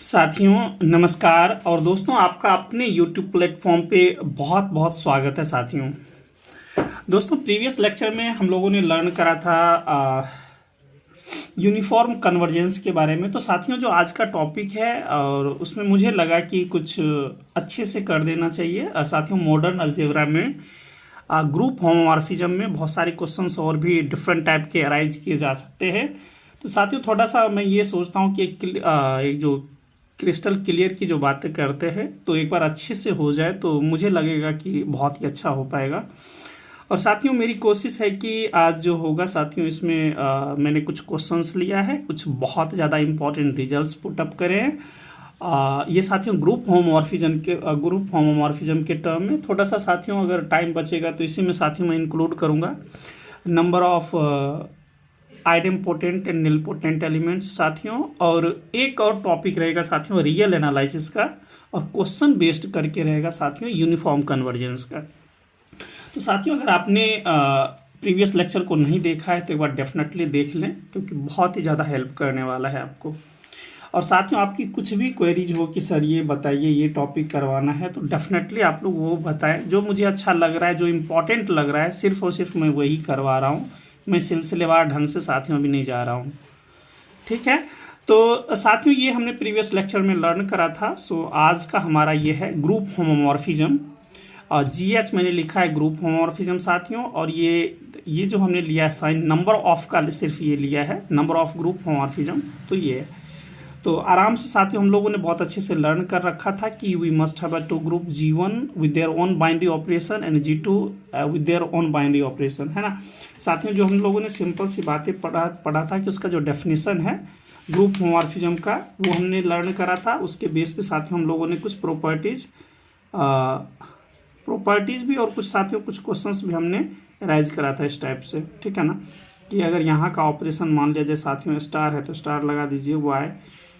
साथियों नमस्कार और दोस्तों आपका अपने YouTube प्लेटफॉर्म पे बहुत बहुत स्वागत है। साथियों दोस्तों प्रीवियस लेक्चर में हम लोगों ने लर्न करा था यूनिफॉर्म कन्वर्जेंस के बारे में। तो साथियों जो आज का टॉपिक है और उसमें मुझे लगा कि कुछ अच्छे से कर देना चाहिए। साथियों मॉडर्न अलजेब्रा में ग्रुप होमोमॉर्फिज्म में बहुत सारे क्वेश्चंस और भी डिफरेंट टाइप के अराइज किए जा सकते हैं। तो साथियों थोड़ा सा मैं ये सोचता हूँ कि एक जो क्रिस्टल क्लियर की जो बातें करते हैं तो एक बार अच्छे से हो जाए तो मुझे लगेगा कि बहुत ही अच्छा हो पाएगा। और साथियों मेरी कोशिश है कि आज जो होगा साथियों इसमें मैंने कुछ क्वेश्चंस लिया है, कुछ बहुत ज़्यादा इंपॉर्टेंट रिजल्ट्स पुटअप करे हैं। ये साथियों ग्रुप होमोमॉर्फिज्म के टर्म में थोड़ा सा साथियों अगर टाइम बचेगा तो इसी में साथियों मैं इंक्लूड करूँगा number of idempotent and nilpotent elements साथियों। और एक और टॉपिक रहेगा साथियों रियल एनालिसिस का और क्वेश्चन बेस्ड करके रहेगा साथियों यूनिफॉर्म कन्वर्जेंस का। तो साथियों अगर आपने प्रीवियस लेक्चर को नहीं देखा है तो एक बार डेफिनेटली देख लें क्योंकि बहुत ही ज़्यादा हेल्प करने वाला है आपको। और साथियों आपकी कुछ भी क्वेरीज हो कि सर ये बताइए ये टॉपिक करवाना है तो डेफिनेटली आप लोग वो बताएं जो मुझे अच्छा लग रहा है, जो इम्पोर्टेंट लग रहा है, सिर्फ और सिर्फ मैं वही करवा रहा हूँ। मैं सिलसिलेवार ढंग से साथियों भी नहीं जा रहा हूँ, ठीक है। तो साथियों ये हमने प्रीवियस लेक्चर में लर्न करा था। सो आज का हमारा ये है ग्रुप होमोमॉर्फिज्म और GH मैंने लिखा है ग्रुप होमोमॉर्फिज्म साथियों। और ये जो हमने लिया है साइन नंबर ऑफ का सिर्फ ये लिया है नंबर ऑफ ग्रुप होमोमॉर्फिज्म। तो ये है तो आराम से साथियों हम लोगों ने बहुत अच्छे से लर्न कर रखा था कि we must have a two group G1 with their own binary operation and G2 with their own binary operation, है ना। साथियों जो हम लोगों ने सिंपल सी बातें पढ़ा था कि उसका जो डेफिनेशन है ग्रुप होमोमॉर्फिज्म का वो हमने लर्न करा था। उसके बेस पे साथियों हम लोगों ने कुछ प्रॉपर्टीज भी और कुछ साथियों कुछ क्वेश्चंस भी हमने राइज करा था इस टाइप से, ठीक है ना। कि अगर यहाँ का ऑपरेशन मान लिया जाए साथियों स्टार है तो स्टार लगा दीजिए y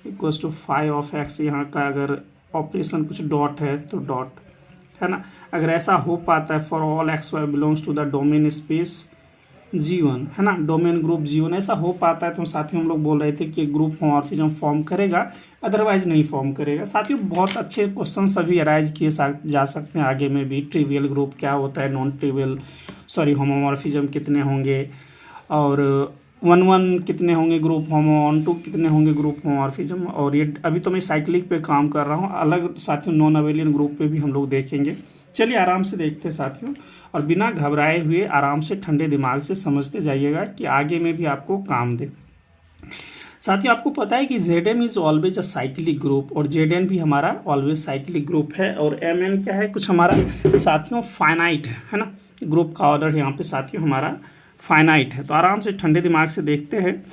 equals to 5 of x। यहाँ का अगर ऑपरेशन कुछ डॉट है तो डॉट, है ना। अगर ऐसा हो पाता है for all XY belongs to the domain space G1, है ना, डोमेन ग्रुप G1 ऐसा हो पाता है तो साथियों हम लोग बोल रहे थे कि ग्रुप होमोमॉर्फिज्म फॉर्म करेगा, अदरवाइज नहीं फॉर्म करेगा। साथियों बहुत अच्छे क्वेश्चन सभी अराइज किए जा सकते हैं आगे में भी। ट्रिवियल ग्रुप क्या होता है, नॉन ट्रिवियल होमोमॉर्फिज्म कितने होंगे, और 1 कितने होंगे ग्रुप होमो, 1 कितने होंगे ग्रुप होमोमॉर्फिज्म। और ये अभी तो मैं साइक्लिक पे काम कर रहा हूँ, अलग साथियों नॉन अवेलियन ग्रुप पे भी हम लोग देखेंगे। चलिए आराम से देखते हैं साथियों और बिना घबराए हुए आराम से ठंडे दिमाग से समझते जाइएगा कि आगे में भी आपको काम दे। साथियों आपको पता है कि Zm is always a cyclic group और Zn भी हमारा ऑलवेज साइक्लिक ग्रुप है। और Mn क्या है, कुछ हमारा साथियों फाइनाइट है ना, ग्रुप का ऑर्डर यहाँ पे साथियों हमारा फाइनाइट है। तो आराम से ठंडे दिमाग से देखते हैं।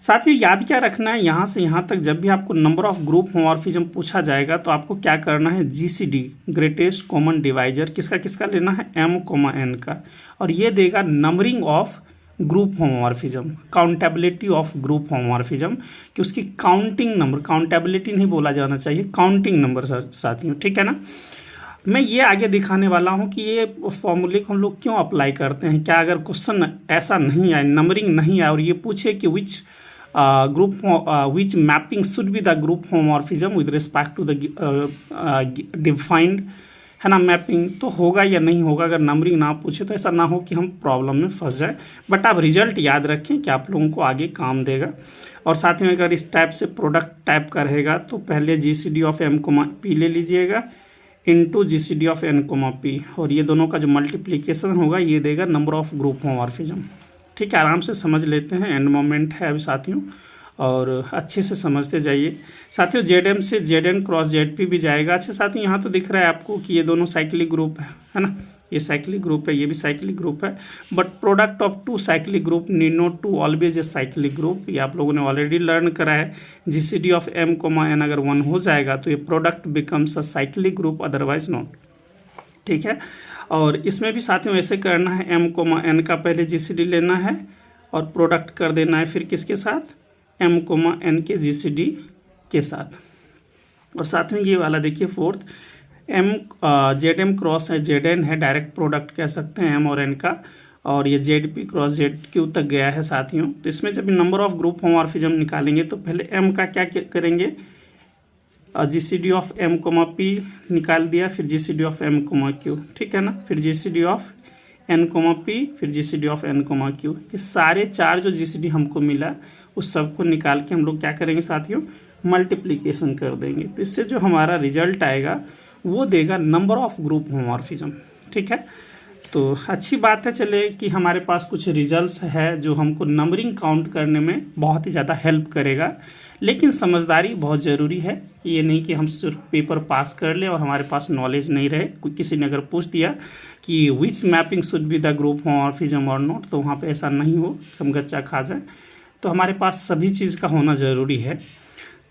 साथियों याद क्या रखना है, यहाँ से यहाँ तक जब भी आपको नंबर ऑफ ग्रुप होमोमॉर्फिज्म पूछा जाएगा तो आपको क्या करना है, GCD ग्रेटेस्ट कॉमन डिवाइजर किसका किसका लेना है, M, N का। और ये देगा numbering of group homomorphism, accountability of group homomorphism कि उसकी काउंटिंग नंबर, काउंटेबिलिटी नहीं बोला जाना चाहिए, काउंटिंग नंबर साथियों, ठीक है ना। मैं ये आगे दिखाने वाला हूँ कि ये फॉर्मूले को हम लोग क्यों अप्लाई करते हैं। क्या अगर क्वेश्चन ऐसा नहीं आए, नंबरिंग नहीं आए और ये पूछे कि which mapping should be the group homomorphism with respect to the defined, है ना, मैपिंग, तो होगा या नहीं होगा। अगर नंबरिंग ना पूछे तो ऐसा ना हो कि हम प्रॉब्लम में फंस जाए। बट आप रिजल्ट याद रखें कि आप लोगों को आगे काम देगा। और साथ में अगर इस टाइप से प्रोडक्ट टाइप का रहेगा तो पहले GCD ऑफ M, P ले लीजिएगा into GCD of N, P, और ये दोनों का जो मल्टीप्लीकेशन होगा ये देगा नंबर ऑफ ग्रुप होमोमॉर्फिज्म, ठीक है। आराम से समझ लेते हैं, एंड मोमेंट है अभी साथियों और अच्छे से समझते जाइए साथियों। Zm से Zn क्रॉस Zp भी जाएगा। अच्छा साथियों यहाँ तो दिख रहा है आपको कि ये दोनों साइक्लिक ग्रुप है ना, ये साइक्लिक ग्रुप है, ये भी साइक्लिक ग्रुप है। But product of 2 cyclic group need not to always a cyclic group, ये आप लोगों ने ऑलरेडी लर्न करा है। GCD ऑफ M, N अगर 1 हो जाएगा तो ये product becomes a cyclic group, otherwise not, ठीक है। और इसमें भी साथियों ऐसे करना है, M, N का पहले GCD लेना है और प्रोडक्ट कर देना है फिर किसके साथ, M, N के GCD के साथ। और साथियों ये वाला देखिए फोर्थ Zm क्रॉस है Zn है, डायरेक्ट प्रोडक्ट कह सकते हैं M और N का। और ये Zp क्रॉस Zq तक गया है साथियों। तो इसमें जब नंबर ऑफ ग्रुप होमोमॉर्फिज्म निकालेंगे तो पहले M का क्या करेंगे, GCD of M comma P निकाल दिया, फिर GCD of M comma Q, ठीक है ना, फिर GCD of N comma P, फिर GCD of N comma Q। ये सारे 4 जो GCD हमको मिला उस सबको निकाल के हम लोग क्या करेंगे साथियों, मल्टीप्लिकेशन कर देंगे। तो इससे जो हमारा रिजल्ट आएगा वो देगा नंबर ऑफ ग्रुप होमोमॉर्फिज्म, ठीक है। तो अच्छी बात है, चले कि हमारे पास कुछ रिजल्ट्स है जो हमको नंबरिंग काउंट करने में बहुत ही ज़्यादा हेल्प करेगा, लेकिन समझदारी बहुत ज़रूरी है। ये नहीं कि हम सिर्फ पेपर पास कर ले और हमारे पास नॉलेज नहीं रहे। किसी ने अगर पूछ दिया कि which mapping should be the group homomorphism और नॉट, तो वहाँ पे ऐसा नहीं हो हम गच्चा खा जाए। तो हमारे पास सभी चीज़ का होना ज़रूरी है।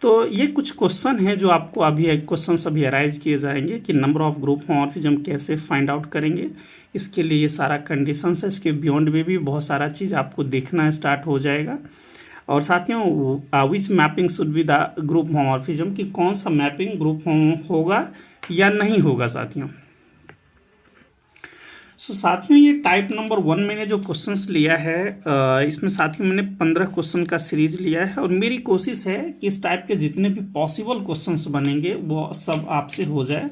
तो ये कुछ क्वेश्चन है जो आपको अभी क्वेश्चन अभी अराइज किए जाएंगे कि नंबर ऑफ ग्रुप होमोमॉर्फिज्म कैसे फाइंड आउट करेंगे। इसके लिए ये सारा कंडीशंस है, इसके बियॉन्ड में भी बहुत सारा चीज़ आपको देखना स्टार्ट हो जाएगा। और साथियों which mapping should be the group homomorphism, कि कौन सा मैपिंग ग्रुप होगा या नहीं होगा साथियों। साथियों ये टाइप नंबर 1 मैंने जो क्वेश्चंस लिया है इसमें साथियों मैंने 15 क्वेश्चन का सीरीज लिया है, और मेरी कोशिश है कि इस टाइप के जितने भी पॉसिबल क्वेश्चंस बनेंगे वो सब आपसे हो जाए।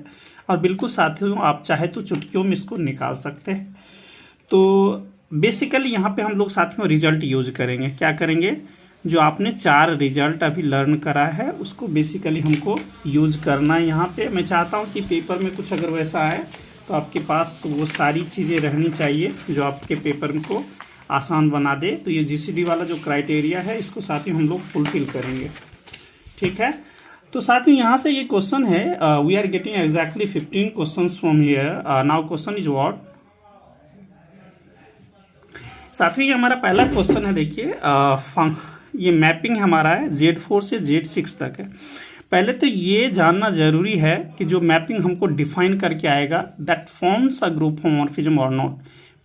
और बिल्कुल साथियों आप चाहे तो चुटकियों में इसको निकाल सकते हैं। तो बेसिकली यहाँ पे हम लोग साथियों रिजल्ट यूज करेंगे। क्या करेंगे, जो आपने 4 रिजल्ट अभी लर्न करा है उसको बेसिकली हमको यूज करना है। यहाँ पे मैं चाहता हूँ कि पेपर में कुछ अगर वैसा आए तो आपके पास वो सारी चीज़ें रहनी चाहिए जो आपके पेपर को आसान बना दे। तो ये GCD वाला जो क्राइटेरिया है इसको साथियों हम लोग फुलफिल करेंगे, ठीक है। तो साथियों यहाँ से ये क्वेश्चन है, we are getting exactly 15 questions from here. Now question is what. साथियों ये हमारा पहला क्वेश्चन है। देखिए ये मैपिंग हमारा है Z4 से Z6 तक है। पहले तो ये जानना जरूरी है कि जो मैपिंग हमको डिफाइन करके आएगा that forms a group homomorphism और नॉट।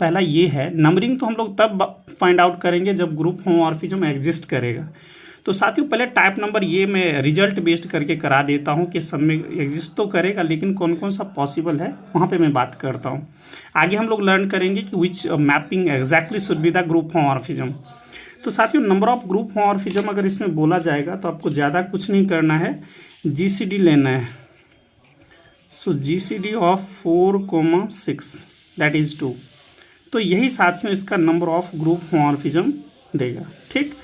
पहला ये है। नंबरिंग तो हम लोग तब फाइंड आउट करेंगे जब ग्रुप होमोमॉर्फिज्म एग्जिस्ट करेगा। तो साथियों पहले टाइप नंबर ये मैं रिजल्ट बेस्ड करके करा देता हूँ कि सब में एग्जिस्ट तो करेगा, लेकिन कौन कौन सा पॉसिबल है वहाँ पे मैं बात करता हूँ। आगे हम लोग लर्न करेंगे कि which mapping exactly should be the group homomorphism. तो साथियों नंबर ऑफ ग्रुप होमोमॉर्फिज्म अगर इसमें बोला जाएगा तो आपको ज़्यादा कुछ नहीं करना है, GCD लेना है। सो GCD ऑफ 4,6 दैट इज 2। तो यही साथियों इसका नंबर ऑफ ग्रुप होमोमॉर्फिज्म देगा, ठीक।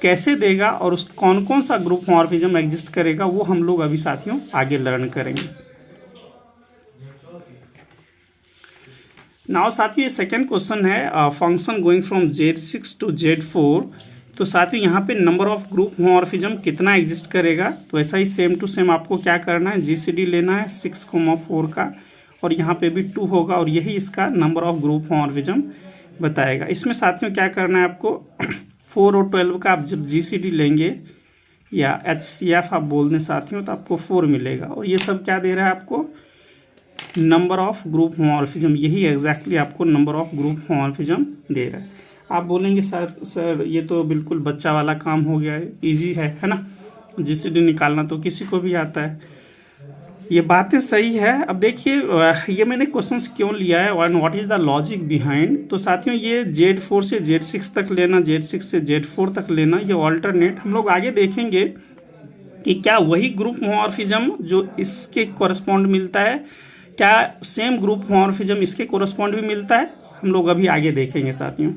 कैसे देगा और उस कौन कौन सा ग्रुप होमोमॉर्फिज्म एग्जिस्ट करेगा वो हम लोग अभी साथियों आगे लर्न करेंगे। नाउ साथियों ये सेकेंड क्वेश्चन है, function going from Z6 to Z4। तो साथियों यहाँ पे नंबर ऑफ ग्रुप होमोमॉर्फिज्म कितना एग्जिस्ट करेगा, तो ऐसा ही सेम टू सेम आपको क्या करना है, GCD लेना है 6,4 का, और यहाँ पे भी 2 होगा, और यही इसका नंबर ऑफ ग्रुप होमोमॉर्फिज्म बताएगा। इसमें साथियों क्या करना है आपको 4 और 12 का आप जब GCD लेंगे या HCF आप बोल दें साथियों तो आपको 4 मिलेगा, और ये सब क्या दे रहा है आपको, नंबर ऑफ ग्रुप होमोमॉर्फिज्म। यही एग्जैक्टली आपको नंबर ऑफ ग्रुप होमोमॉर्फिज्म दे रहा है। आप बोलेंगे सर ये तो बिल्कुल बच्चा वाला काम हो गया है, इजी है ना, GCD निकालना तो किसी को भी आता है। ये बातें सही है। अब देखिए ये मैंने क्वेश्चंस क्यों लिया है और what is the logic behind. तो साथियों ये Z4 से Z6 तक लेना, Z6 से Z4 तक लेना, ये ऑल्टरनेट हम लोग आगे देखेंगे कि क्या वही ग्रुप होमोमॉर्फिज्म जो इसके कोरस्पॉन्ड मिलता है, क्या सेम ग्रुप होमोमॉर्फिज्म इसके कोरस्पॉन्ड भी मिलता है, हम लोग अभी आगे देखेंगे साथियों।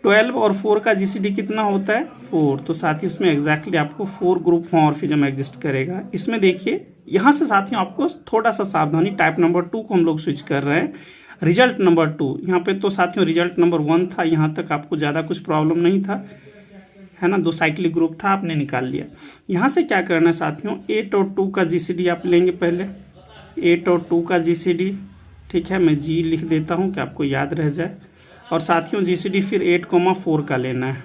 12 और 4 का GCD कितना होता है 4। तो साथियों इसमें एग्जैक्टली आपको 4 ग्रुप होमोमॉर्फिज्म एग्जिस्ट करेगा। इसमें देखिए यहाँ से साथियों आपको थोड़ा सा सावधानी, टाइप नंबर 2 को हम लोग स्विच कर रहे हैं, रिजल्ट नंबर 2। यहाँ पे तो साथियों रिजल्ट नंबर 1 था, यहाँ तक आपको ज़्यादा कुछ प्रॉब्लम नहीं था, है ना, 2 साइक्लिक ग्रुप था, आपने निकाल लिया। यहाँ से क्या करना है साथियों, 8 और 2 का GCD आप लेंगे पहले, 8 और 2 का GCD, ठीक है, मैं G लिख देता हूँ कि आपको याद रह जाए। और साथियों GCD फिर 8,4 का लेना है।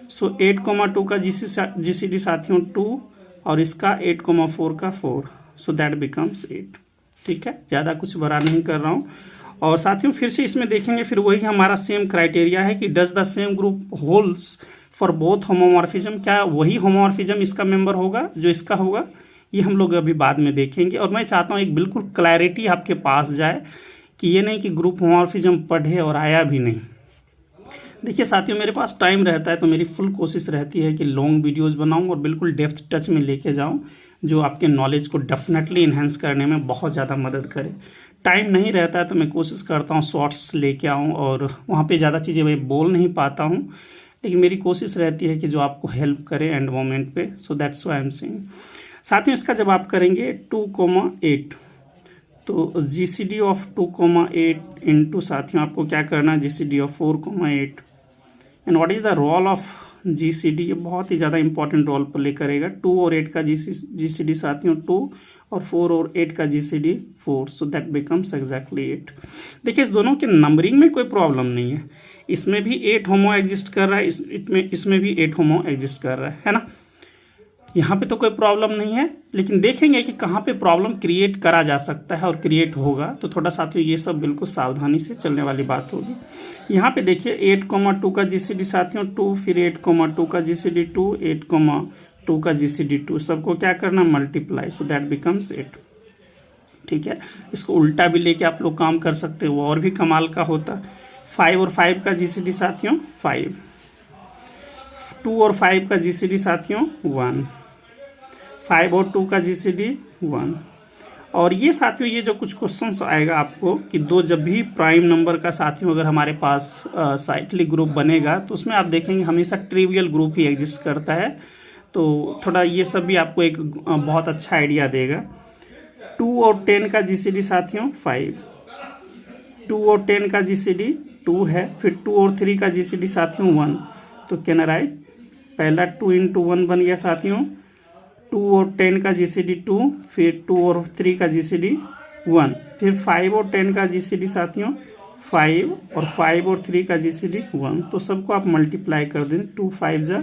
सो 8,2 का GCD साथियों 2, और इसका 8,4 का 4, सो दैट बिकम्स 8, ठीक है, ज़्यादा कुछ बड़ा नहीं कर रहा हूँ। और साथियों फिर से इसमें देखेंगे, फिर वही हमारा सेम क्राइटेरिया है कि does the same group holds for both homomorphism, क्या वही होमोमॉर्फिज्म इसका मेंबर होगा जो इसका होगा, ये हम लोग अभी बाद में देखेंगे। और मैं चाहता हूँ एक बिल्कुल क्लैरिटी आपके पास जाए कि ये नहीं कि ग्रुप होमोमॉर्फिज्म पढ़े और आया भी नहीं। देखिए साथियों मेरे पास टाइम रहता है तो मेरी फुल कोशिश रहती है कि लॉन्ग वीडियोस बनाऊं और बिल्कुल डेप्थ टच में लेके जाऊं। जो आपके नॉलेज को डेफिनेटली इन्हेंस करने में बहुत ज़्यादा मदद करे। टाइम नहीं रहता है तो मैं कोशिश करता हूँ शॉर्ट्स लेके आऊँ और वहाँ पे ज़्यादा चीज़ें मैं बोल नहीं पाता हूँ, लेकिन मेरी कोशिश रहती है कि जो आपको हेल्प करे एंड मोमेंट पे। So that's why I am saying. साथ ही इसका जब आप करेंगे 2,8 तो GCD ऑफ 2,8 इंटू साथियों आपको क्या करना है GCD of 4,8 and what is the role of GCD। ये बहुत ही ज़्यादा इंपॉर्टेंट रोल प्ले करेगा। 2 और 8 का GCD साथियों 2 और 4 और 8 का GCD 4, so that becomes exactly 8। देखिए इस दोनों के नंबरिंग में कोई प्रॉब्लम नहीं है, इसमें भी 8 होमो एग्जिस्ट कर रहा है, इसमें भी 8 होमो एग्जिस्ट कर रहा है ना। यहाँ पे तो कोई प्रॉब्लम नहीं है, लेकिन देखेंगे कि कहाँ पे प्रॉब्लम क्रिएट करा जा सकता है और क्रिएट होगा, तो थोड़ा साथियों ये सब बिल्कुल सावधानी से चलने वाली बात होगी। यहाँ पे देखिए 8,2 का GCD साथियों 2, फिर 8,2 का GCD 2, 8,2 का GCD 2, सबको क्या करना मल्टीप्लाई, सो दैट बिकम्स 8। ठीक है, इसको उल्टा भी लेके आप लोग काम कर सकते हो, वो और भी कमाल का होता। 5 और 5 का GCD साथियों 5, 2 और 5 का GCD साथियों 1, 5 और 2 का GCD 1। और ये साथियों ये जो कुछ क्वेश्चंस आएगा आपको कि दो जब भी प्राइम नंबर का साथियों अगर हमारे पास साइक्लिक ग्रुप बनेगा तो उसमें आप देखेंगे हमेशा ट्रिवियल ग्रुप ही एग्जिस्ट करता है। तो थोड़ा ये सब भी आपको एक बहुत अच्छा आइडिया देगा। 2 और 10 का GCD साथियों 5, 2 और 10 का GCD 2 है, फिर 2 और 3 का GCD साथियों 1, तो कैन राइट पहला 2 into 1 बन गया साथियों। 2 और 10 का GCD 2, फिर 2 और 3 का GCD 1, फिर 5 और 10 का GCD साथियों 5 और 5 और 3 का GCD 1, तो सबको आप मल्टीप्लाई कर दें 2 5 जा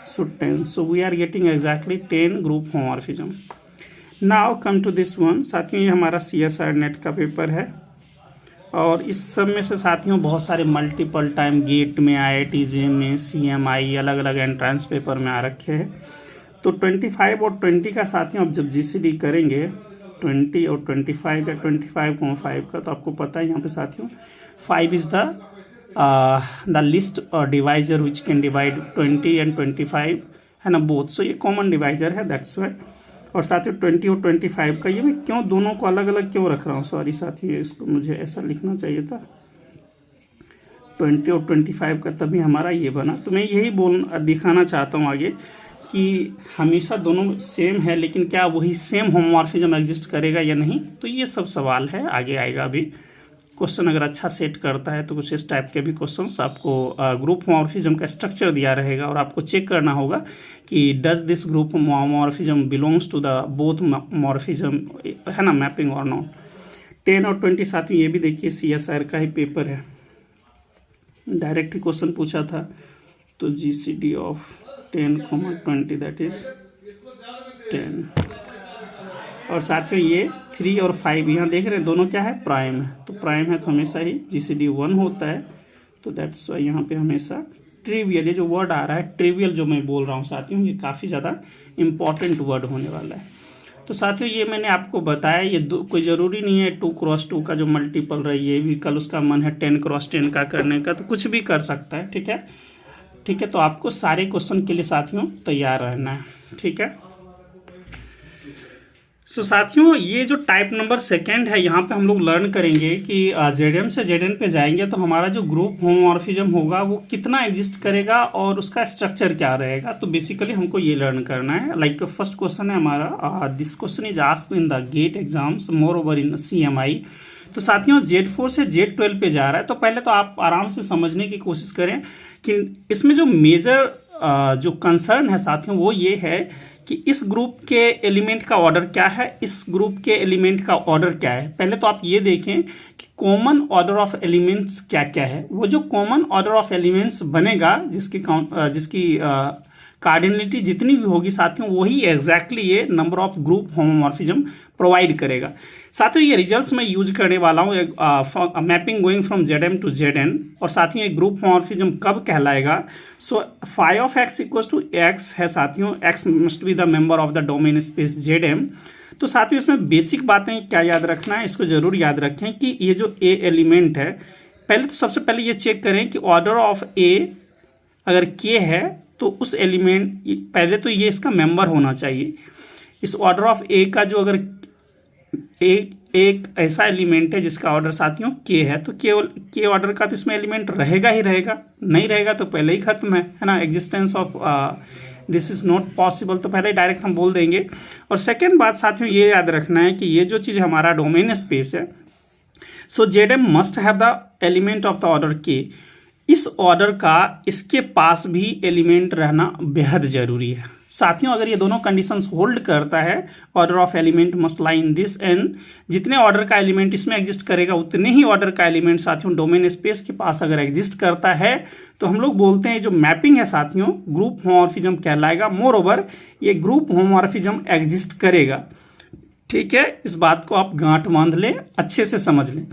so 10, so we are getting exactly 10 group homomorphism. Now come to this one साथियों, ये हमारा CSIR नेट का पेपर है और इस सब में से साथियों बहुत सारे मल्टीपल टाइम गेट में IIT JEE में CMI अलग अलग एंट्रेंस पेपर में आ रखे हैं। तो 25 और 20 का साथियों आप जब GCD करेंगे 20 और 25 या 25,5 का, तो आपको पता है यहाँ पे साथियों 5 is the list divisor which can divide 20 and 25 है ना बोथ, सो ये कॉमन डिवाइजर है दैट्स वाई। और साथियों 20 और 25 का ये मैं क्यों दोनों को अलग अलग क्यों रख रहा हूँ, सॉरी साथियों इसको मुझे ऐसा लिखना चाहिए था। 20 और 25 का तभी हमारा ये बना, तो मैं यही दिखाना चाहता हूँ आगे कि हमेशा दोनों सेम है, लेकिन क्या वही सेम होमोमॉर्फिज्म एग्जिस्ट करेगा या नहीं, तो ये सब सवाल है, आगे आएगा। अभी क्वेश्चन अगर अच्छा सेट करता है तो कुछ इस टाइप के भी क्वेश्चंस आपको ग्रुप होमोमॉर्फिज्म का स्ट्रक्चर दिया रहेगा और आपको चेक करना होगा कि does this group homomorphism belongs to the both morphism है ना मैपिंग और नॉट। 10 और 20 साथियों ये भी देखिए CSIR का ही पेपर है, डायरेक्ट ही क्वेश्चन पूछा था। तो GCD ऑफ 10,20 दैट इज 10। और साथियों ये 3 और 5 यहाँ देख रहे हैं दोनों क्या है प्राइम है, तो प्राइम है तो हमेशा ही GCD 1 होता है, तो दैट्स वाई यहाँ पे हमेशा ट्रिवियल, ये जो वर्ड आ रहा है ट्रिवियल जो मैं बोल रहा हूँ साथियों ये काफ़ी ज़्यादा इंपॉर्टेंट वर्ड होने वाला है। तो साथियों ये मैंने आपको बताया, ये कोई ज़रूरी नहीं है 2x2 का जो मल्टीपल रही है, भी कल उसका मन है 10x10 का करने का तो कुछ भी कर सकता है। ठीक है, ठीक है, तो आपको सारे क्वेश्चन के लिए साथियों तैयार रहना है। ठीक है, सो साथियों ये जो टाइप नंबर 2 है यहाँ पे हम लोग लर्न करेंगे कि ZM से ZN पे जाएंगे तो हमारा जो ग्रुप होमोमॉर्फिज्म होगा वो कितना एग्जिस्ट करेगा और उसका स्ट्रक्चर क्या रहेगा। तो बेसिकली हमको ये लर्न करना है। लाइक फर्स्ट क्वेश्चन है हमारा, this question is asked in the GATE exams more over in CMI। तो साथियों Z4 से Z12 पे जा रहा है, तो पहले तो आप आराम से समझने की कोशिश करें कि इसमें जो मेजर जो कंसर्न है साथियों वो ये है कि इस ग्रुप के एलिमेंट का ऑर्डर क्या है, इस ग्रुप के एलिमेंट का ऑर्डर क्या है। पहले तो आप ये देखें कि कॉमन ऑर्डर ऑफ एलिमेंट्स क्या क्या है। वो जो कॉमन ऑर्डर ऑफ एलिमेंट्स बनेगा जिसकी कार्डिनलिटी जितनी भी होगी साथियों वही एग्जैक्टली ये number of group homomorphism provide करेगा। साथियों ये रिजल्ट्स मैं यूज करने वाला हूँ mapping going from ZM to ZN। और साथियों ये ग्रुप होमोमॉर्फिज्म कब कहलाएगा, so phi of x equals to x है साथियों, x must be the member of the domain space ZM। तो साथियों इसमें बेसिक बातें क्या याद रखना है, इसको जरूर याद रखें कि ये जो A एलिमेंट है, पहले तो सबसे पहले ये चेक करें कि ऑर्डर ऑफ A अगर K है तो उस एलिमेंट पहले तो ये इसका मेंबर होना चाहिए। इस ऑर्डर ऑफ ए का जो अगर एक ऐसा एलिमेंट है जिसका ऑर्डर साथियों के है, तो के ऑर्डर का तो इसमें एलिमेंट रहेगा ही रहेगा, नहीं रहेगा तो पहले ही खत्म है ना, existence of this is not possible, तो पहले डायरेक्ट हम बोल देंगे। और सेकेंड बात साथियों ये याद रखना है कि ये जो चीज़ हमारा डोमेन स्पेस है, so Z must have the element of the order K, इस ऑर्डर का इसके पास भी एलिमेंट रहना बेहद जरूरी है साथियों। अगर ये दोनों कंडीशंस होल्ड करता है, order of element must lie in this and, जितने ऑर्डर का एलिमेंट इसमें एग्जिस्ट करेगा उतने ही ऑर्डर का एलिमेंट साथियों डोमेन स्पेस के पास अगर एग्जिस्ट करता है, तो हम लोग बोलते हैं जो मैपिंग है साथियों ग्रुप होमोमॉर्फिज्म कहलाएगा। मोर ओवर ये ग्रुप होमोमॉर्फिज्म एग्जिस्ट करेगा, ठीक है। इस बात को आप गांठ बांध लें, अच्छे से समझ लें।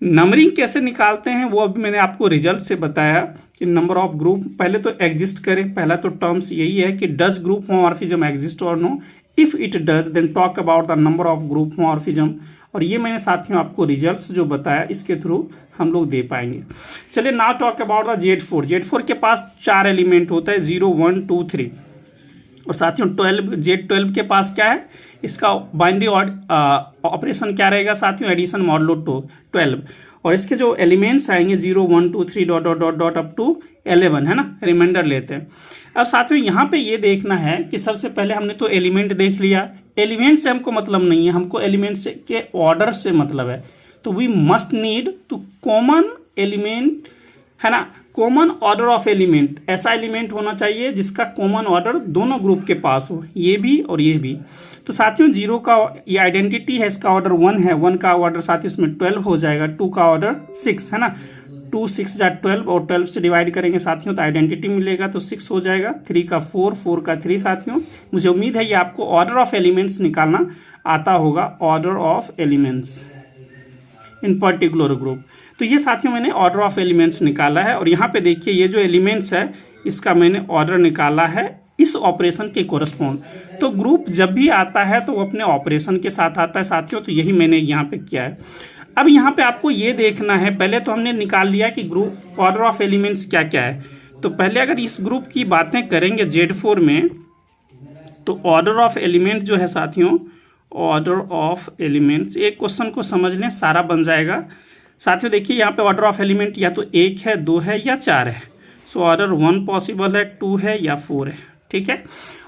नंबरिंग कैसे निकालते हैं वो अभी मैंने आपको रिजल्ट से बताया कि नंबर ऑफ ग्रुप पहले तो एग्जिस्ट करे, पहला तो टर्म्स यही है कि डज ग्रुप होमोमॉर्फिज्म एग्जिस्ट और no, if it does then talk about the number of group homomorphism, और ये मैंने साथियों आपको रिजल्ट्स जो बताया इसके थ्रू हम लोग दे पाएंगे। चलिए now talk about the Z4 के पास 4 एलिमेंट होता है 0 1 2 3, और साथियों Z12 के पास क्या है, इसका बाइनरी ऑपरेशन क्या रहेगा साथियों, एडिशन मॉडुलो 12, और इसके जो एलिमेंट्स आएंगे 0 1 2 3 dot dot dot dot up to 11 है ना, रिमाइंडर लेते हैं। अब साथियों यहाँ पे ये देखना है कि सबसे पहले हमने तो एलिमेंट देख लिया, एलिमेंट से हमको मतलब नहीं है, हमको एलिमेंट से के ऑर्डर से मतलब है, तो we must need to common element है ना, कॉमन ऑर्डर ऑफ एलिमेंट, ऐसा एलिमेंट होना चाहिए जिसका कॉमन ऑर्डर दोनों ग्रुप के पास हो, ये भी और ये भी। तो साथियों 0 का ये आइडेंटिटी है, इसका ऑर्डर 1 है, 1 का ऑर्डर साथियों इसमें 12 हो जाएगा, 2 का ऑर्डर 6 है ना, 2 6 जा 12 और 12 से डिवाइड करेंगे साथियों तो आइडेंटिटी मिलेगा, तो 6 हो जाएगा, 3 का 4 4 का 3 साथियों। मुझे उम्मीद है ये आपको ऑर्डर ऑफ एलिमेंट्स निकालना आता होगा, order of elements in particular group. तो ये साथियों मैंने ऑर्डर ऑफ एलिमेंट्स निकाला है, और यहाँ पे देखिए ये जो एलिमेंट्स है इसका मैंने ऑर्डर निकाला है इस ऑपरेशन के कोरस्पॉन्ड। तो ग्रुप जब भी आता है तो वो अपने ऑपरेशन के साथ आता है साथियों, तो यही मैंने यहाँ पे किया है। अब यहाँ पे आपको ये देखना है, पहले तो हमने निकाल लिया कि ग्रुप ऑर्डर ऑफ एलिमेंट्स क्या क्या है, तो पहले अगर इस ग्रुप की बातें करेंगे Z4 में, तो ऑर्डर ऑफ एलिमेंट जो है साथियों, ऑर्डर ऑफ एलिमेंट्स, एक क्वेश्चन को समझ लें सारा बन जाएगा साथियों। देखिए यहाँ पे ऑर्डर ऑफ एलिमेंट या तो 1 है, 2 है या 4 है, सो ऑर्डर 1 पॉसिबल है, 2 है या 4 है, ठीक है।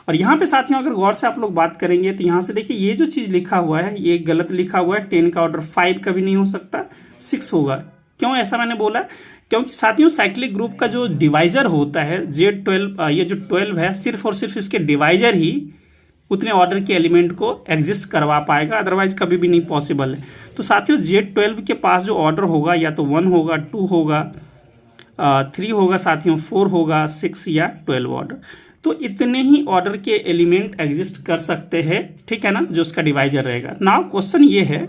और यहाँ पे साथियों अगर गौर से आप लोग बात करेंगे तो यहाँ से देखिए ये जो चीज़ लिखा हुआ है ये गलत लिखा हुआ है, 10 का ऑर्डर 5 कभी नहीं हो सकता, 6 होगा। क्यों ऐसा मैंने बोला, क्योंकि साथियों साइक्लिक ग्रुप का जो डिवाइजर होता है Z12, ये जो 12 है सिर्फ और सिर्फ इसके डिवाइजर ही उतने ऑर्डर के एलिमेंट को एग्जिस्ट करवा पाएगा, अदरवाइज कभी भी नहीं पॉसिबल है। तो साथियों Z12 के पास जो ऑर्डर होगा या तो 1 होगा, 2 होगा, 3 होगा साथियों, 4 होगा, 6 या 12 ऑर्डर, तो इतने ही ऑर्डर के एलिमेंट एग्जिस्ट कर सकते हैं, ठीक है ना, जो उसका डिवाइजर रहेगा। नाउ क्वेश्चन ये है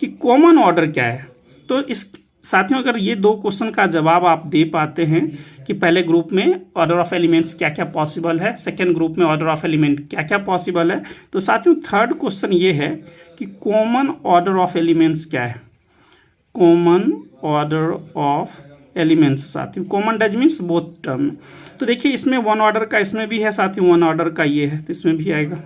कि कॉमन ऑर्डर क्या है, तो इस साथियों अगर ये 2 क्वेश्चन का जवाब आप दे पाते हैं कि पहले ग्रुप में ऑर्डर ऑफ एलिमेंट्स क्या क्या पॉसिबल है, सेकेंड ग्रुप में ऑर्डर ऑफ एलिमेंट क्या क्या पॉसिबल है, तो साथियों थर्ड क्वेश्चन ये है कि कॉमन ऑर्डर ऑफ एलिमेंट्स क्या है, कॉमन ऑर्डर ऑफ एलिमेंट्स साथियों, common does means both term. तो देखिए इसमें 1 ऑर्डर का इसमें भी है साथियों, 1 ऑर्डर का ये है तो इसमें भी आएगा,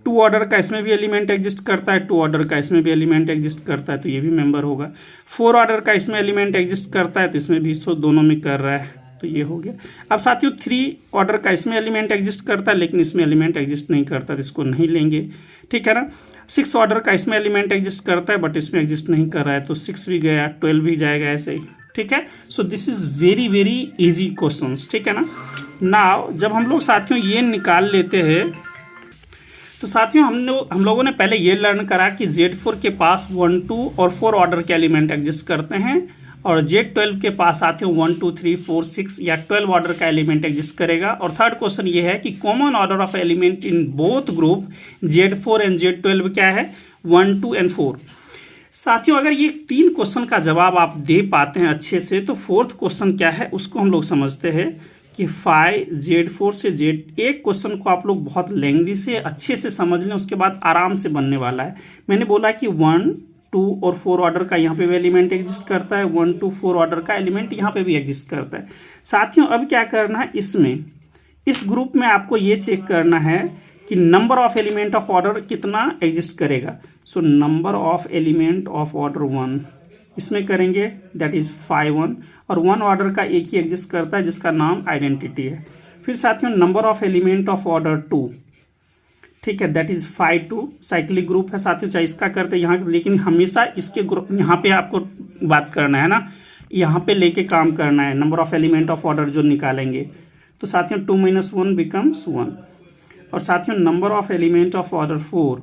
2 ऑर्डर का इसमें भी एलिमेंट एग्जिस्ट करता है, 2 ऑर्डर का इसमें भी एलिमेंट एग्जिस्ट करता है तो ये भी मेंबर होगा, 4 ऑर्डर का इसमें एलिमेंट एग्जिस्ट करता है तो इसमें भी, सो दोनों में कर रहा है तो ये हो गया। अब साथियों 3 ऑर्डर का इसमें एलिमेंट एग्जिस्ट करता है लेकिन इसमें एलिमेंट एग्जिस्ट नहीं करता तो इसको नहीं लेंगे, ठीक है ना। 6 ऑर्डर का इसमें एलिमेंट एग्जिस्ट करता है बट इसमें एग्जिस्ट नहीं कर रहा है तो 6 भी गया, 12 भी जाएगा, ऐसे ही, ठीक है। So this is very very easy questions, ठीक है ना। नाउ जब हम लोग साथियों ये निकाल लेते हैं तो साथियों हम लोगों ने पहले ये लर्न करा कि Z4 के पास 1 2 और 4 ऑर्डर के एलिमेंट एग्जिस्ट करते हैं, और Z12 के पास साथियों 1 2 3 4 6 या 12 ऑर्डर का एलिमेंट एग्जिस्ट करेगा। और थर्ड क्वेश्चन ये है कि common order of element in both group Z4 and Z12 क्या है, 1 2 एंड 4। साथियों अगर ये 3 क्वेश्चन का जवाब आप दे पाते हैं अच्छे से, तो फोर्थ क्वेश्चन क्या है उसको हम लोग समझते हैं कि 5 Z4 से Z, एक क्वेश्चन को आप लोग बहुत लेंथी से अच्छे से समझ लें, उसके बाद आराम से बनने वाला है। मैंने बोला कि 1 2 और 4 ऑर्डर का यहाँ पे भी एलिमेंट एग्जिस्ट करता है, 1 2 4 ऑर्डर का एलिमेंट यहाँ पे भी एग्जिस्ट करता है। साथियों अब क्या करना है, इसमें इस ग्रुप में आपको ये चेक करना है कि number of element of order कितना एग्जिस्ट करेगा। सो number of element of order 1 इसमें करेंगे, दैट इज 5 1, और 1 ऑर्डर का एक ही एग्जिस्ट करता है जिसका नाम आइडेंटिटी है। फिर साथियों number of element of order 2, ठीक है, दैट इज 5 2, साइक्लिक ग्रुप है साथियों, चाहे इसका करते हैं यहाँ, लेकिन हमेशा इसके ग्रुप यहाँ पे आपको बात करना है ना, यहाँ पे लेके काम करना है, number of element of order जो निकालेंगे। तो साथियों 2 - 1 बिकम्स 1। और साथियों number of element of order 4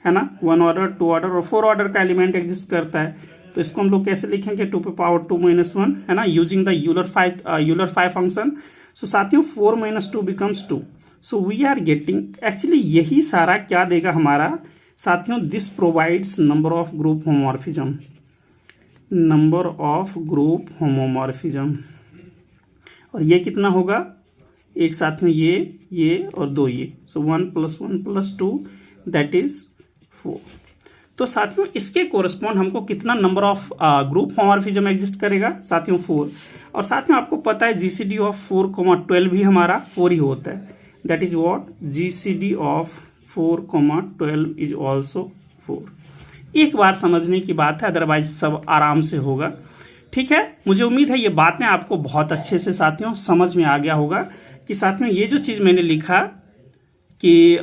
है ना, 1 ऑर्डर 2 ऑर्डर और 4 ऑर्डर का एलिमेंट एग्जिस्ट करता है। तो इसको हम लोग कैसे लिखेंगे, 2 × 2 - 1 है ना, using the Euler 5 function. So साथियों 4 - 2 becomes 2। So we are getting, actually यही सारा क्या देगा हमारा साथियों, this provides number of group homomorphism, number of group homomorphism. और ये कितना होगा, एक साथ में ये और 2 ये, सो 1 + 1 + 2 दैट इज 4। तो साथियों इसके कोरस्पॉन्ड हमको कितना number of group homomorphism exist करेगा साथियों, 4। और साथियों आपको पता है जीसीडी ऑफ 4, 12 भी हमारा 4 ही होता है, that is what, GCD of 4, 12 is also 4। एक बार समझने की बात है, अदरवाइज सब आराम से होगा, ठीक है। मुझे उम्मीद है ये बातें आपको बहुत अच्छे से साथियों समझ में आ गया होगा कि साथियों ये जो चीज़ मैंने लिखा कि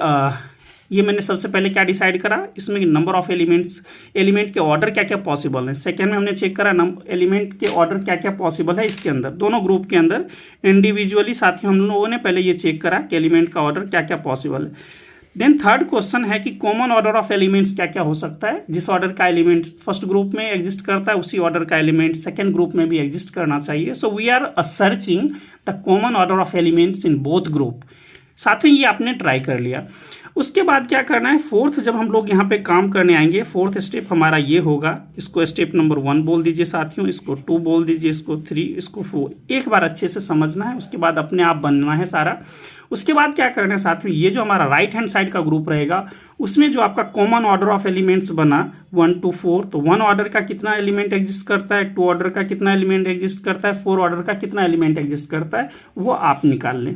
ये मैंने सबसे पहले क्या डिसाइड करा, इसमें नंबर ऑफ एलिमेंट के ऑर्डर क्या क्या पॉसिबल है। सेकेंड में हमने चेक करा एलिमेंट के ऑर्डर क्या क्या पॉसिबल है इसके अंदर, दोनों ग्रुप के अंदर इंडिविजुअली साथियों हम लोगों ने पहले ये चेक करा कि एलिमेंट का ऑर्डर क्या क्या पॉसिबल है। देन थर्ड क्वेश्चन है कि कॉमन ऑर्डर ऑफ एलिमेंट्स क्या क्या हो सकता है, जिस ऑर्डर का एलिमेंट फर्स्ट ग्रुप में एग्जिस्ट करता है उसी ऑर्डर का एलिमेंट सेकंड ग्रुप में भी एग्जिस्ट करना चाहिए। So we are searching the common order of elements in both group. साथियों ये आपने ट्राई कर लिया। उसके बाद क्या करना है, फोर्थ जब हम लोग यहाँ पे काम करने आएंगे, फोर्थ स्टेप हमारा ये होगा, इसको स्टेप नंबर 1 बोल दीजिए साथियों, इसको 2 बोल दीजिए, इसको 3, इसको 4। एक बार अच्छे से समझना है, उसके बाद अपने आप बनना है सारा। उसके बाद क्या करना है साथियों, ये जो हमारा राइट हैंड साइड का ग्रुप रहेगा उसमें जो आपका कॉमन ऑर्डर ऑफ एलिमेंट्स बना 1 to 4, तो 1 ऑर्डर का कितना एलिमेंट एग्जिस्ट करता है, 2 ऑर्डर का कितना एलिमेंट एग्जिस्ट करता है, 4 ऑर्डर का कितना एलिमेंट एग्जिस्ट करता है, वो आप निकाल लें।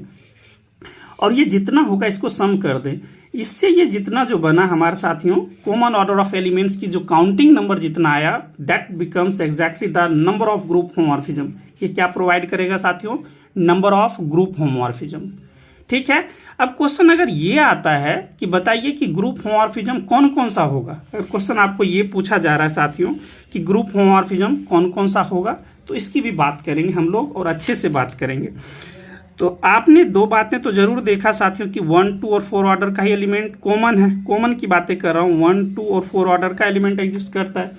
और ये जितना होगा इसको सम कर दें, इससे ये जितना जो बना हमारे साथियों कॉमन ऑर्डर ऑफ एलिमेंट्स की जो काउंटिंग नंबर जितना आया, that becomes exactly the number of group homomorphism. ये क्या प्रोवाइड करेगा साथियों, नंबर ऑफ ग्रुप होमोमॉर्फिज्म, ठीक है। अब क्वेश्चन अगर ये आता है कि बताइए कि ग्रुप होमोमॉर्फिज्म कौन कौन सा होगा, अगर क्वेश्चन आपको ये पूछा जा रहा है साथियों कि ग्रुप होमोमॉर्फिज्म कौन कौन सा होगा, तो इसकी भी बात करेंगे हम लोग और अच्छे से बात करेंगे। तो आपने 2 बातें तो जरूर देखा साथियों कि 1, 2 और 4 ऑर्डर का ही एलिमेंट कॉमन है, कॉमन की बातें कर रहा हूँ, 1, 2 और 4 ऑर्डर का एलिमेंट एग्जिस्ट करता है,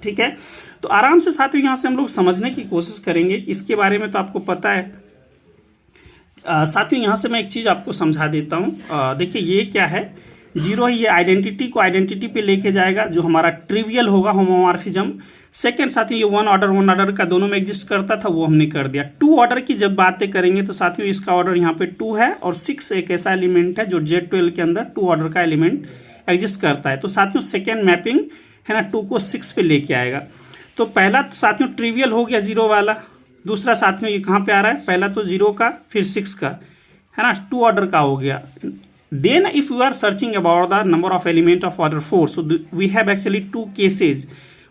ठीक है। तो आराम से साथियों यहाँ से हम लोग समझने की कोशिश करेंगे, इसके बारे में तो आपको पता है। साथियों यहाँ से मैं एक चीज़ आपको समझा देता हूँ। देखिए ये क्या है, 0 ये आइडेंटिटी को आइडेंटिटी पे लेके जाएगा, जो हमारा ट्रिवियल होगा होमोमॉर्फिज्म। सेकंड साथियों ये 1 ऑर्डर का दोनों में एग्जिस्ट करता था, वो हमने कर दिया। 2 ऑर्डर की जब बातें करेंगे तो साथियों इसका ऑर्डर यहाँ पे 2 है, और 6 एक ऐसा एलिमेंट है जो Z12 के अंदर 2 ऑर्डर का एलिमेंट एग्जिस्ट करता है। तो साथियों सेकेंड मैपिंग है ना 2 को 6 पे लेके आएगा। तो पहला तो साथियों ट्रिवियल हो गया 0 वाला, दूसरा साथियों ये कहाँ पे आ रहा है, पहला तो 0 का फिर 6 का है ना, 2 ऑर्डर का हो गया। Then if you are searching about the number of element of order 4, so we have actually 2 cases,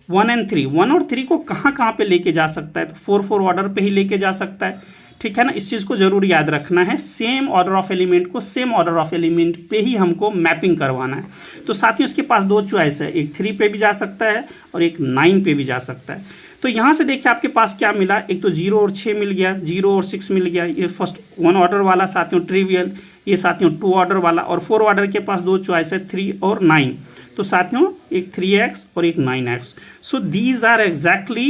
1 and 3। 1 और 3 को कहाँ पे लेके जा सकता है, तो 4 ऑर्डर पे ही लेके जा सकता है, ठीक है ना। इस चीज़ को जरूर याद रखना है, सेम ऑर्डर ऑफ एलिमेंट को सेम ऑर्डर ऑफ एलिमेंट पे ही हमको मैपिंग करवाना है। तो साथियों इसके पास 2 चॉइस है, एक 3 पे भी जा सकता है और एक 9 पे भी जा सकता है। तो यहाँ से देखिए आपके पास क्या मिला, एक तो 0 और 6 मिल गया, 0 और 6 मिल गया, ये फर्स्ट 1 ऑर्डर वाला साथियों ट्रिवियल, ये साथियों 2 ऑर्डर वाला, और 4 ऑर्डर के पास 2 चॉइस है 3 और 9। तो साथियों एक 3x और एक 9x। So these are exactly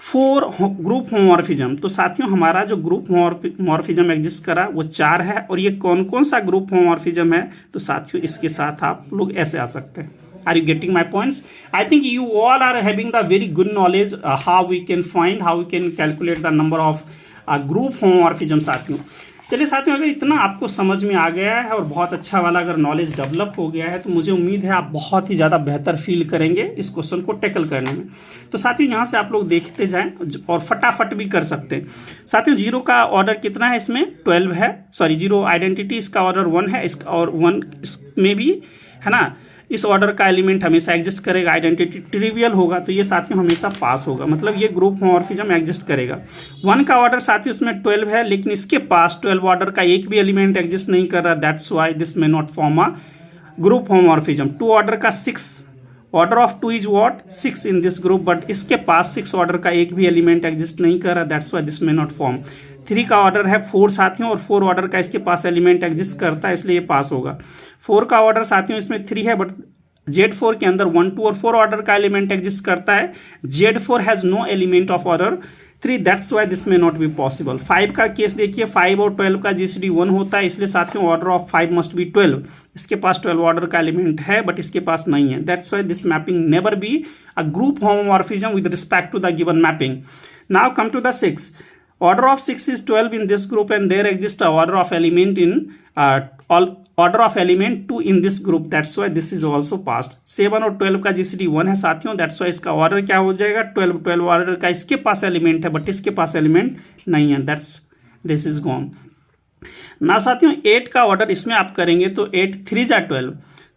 4 group homomorphism. तो साथियों हमारा जो ग्रुप होमोमॉर्फिज्म एग्जिस्ट करा वो 4 है, और ये कौन कौन सा ग्रुप होमोमॉर्फिज्म है, तो साथियों इसके साथ आप लोग ऐसे आ सकते हैं। Are you getting my points? I think you all are having the very good knowledge how we can calculate the number of group homomorphism साथियों। चलिए साथियों, अगर इतना आपको समझ में आ गया है और बहुत अच्छा वाला अगर नॉलेज डेवलप हो गया है तो मुझे उम्मीद है आप बहुत ही ज़्यादा बेहतर फील करेंगे इस क्वेश्चन को टैकल करने में। तो साथियों यहाँ से आप लोग देखते जाएं और फटाफट भी कर सकते हैं। साथियों जीरो का ऑर्डर कितना है, इसमें 12 है, सॉरी जीरो आइडेंटिटी इसका ऑर्डर 1 है, इसका और 1 इसमें भी है ना। इस ऑर्डर का एलिमेंट हमेशा एग्जिस्ट करेगा, आइडेंटिटी ट्रिवियल होगा, तो ये साथियों हमेशा पास होगा, मतलब ये ग्रुप होमोमॉर्फिज्म एग्जिस्ट करेगा। 1 का ऑर्डर साथियों इसमें 12 है, लेकिन इसके पास 12 ऑर्डर का एक भी एलिमेंट एग्जिस्ट नहीं कर रहा, that's why this may not form a group homomorphism. 2 order का 6, order of 2 is what 6 in this group, but इसके पास 6 ऑर्डर का एक भी एलिमेंट एग्जिस्ट नहीं कर रहा, that's why this may not form. 3 का ऑर्डर है 4 साथियों, और 4 ऑर्डर का इसके पास एलिमेंट एग्जिस्ट करता है, इसलिए ये पास होगा। 4 का ऑर्डर साथियों इसमें 3 है, बट Z4 के अंदर 1, 2 और 4 ऑर्डर का एलिमेंट एग्जिस्ट करता है। Z4 has no element of order 3, that's why this may not be possible. 5 का केस देखिए, 5 और 12 का GCD 1 होता है, इसलिए साथियों ऑर्डर ऑफ 5 मस्ट बी 12। इसके पास 12 ऑर्डर का एलिमेंट है, बट इसके पास नहीं है, that's why this mapping never be a group homomorphism with respect to the given mapping. Now come to the 6. Order of 6 is 12 in this group, and there exists a order of element in order of element 2 in this group, that's why this is also passed. 7 और 12 का GCD 1 है साथियों, that's why इसका order क्या हो जाएगा 12 order का इसके पास एलिमेंट है, बट इसके पास एलिमेंट नहीं है, दिस इज गॉन। ना साथियों 8 का ऑर्डर इसमें आप करेंगे तो 8 3 जा 12,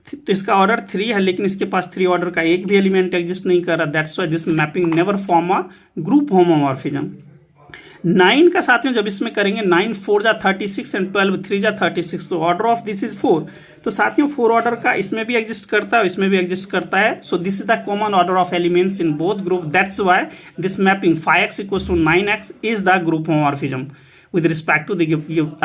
तो इसका ऑर्डर 3 है, लेकिन इसके पास 3 ऑर्डर का एक भी एलिमेंट एग्जिस्ट नहीं कर रहा, that's why this mapping never form a group homomorphism. 9 का साथियों जब इसमें करेंगे 9 4 जा 36 एंड 12 3 जा 36, तो ऑर्डर ऑफ दिस इज 4, तो साथियों 4 ऑर्डर का इसमें भी एग्जिस्ट करता है, इसमें भी एग्जिस्ट करता है, so this is the common order of elements in both group, that's why this mapping 5x equals to 9x is the group homomorphism with respect to the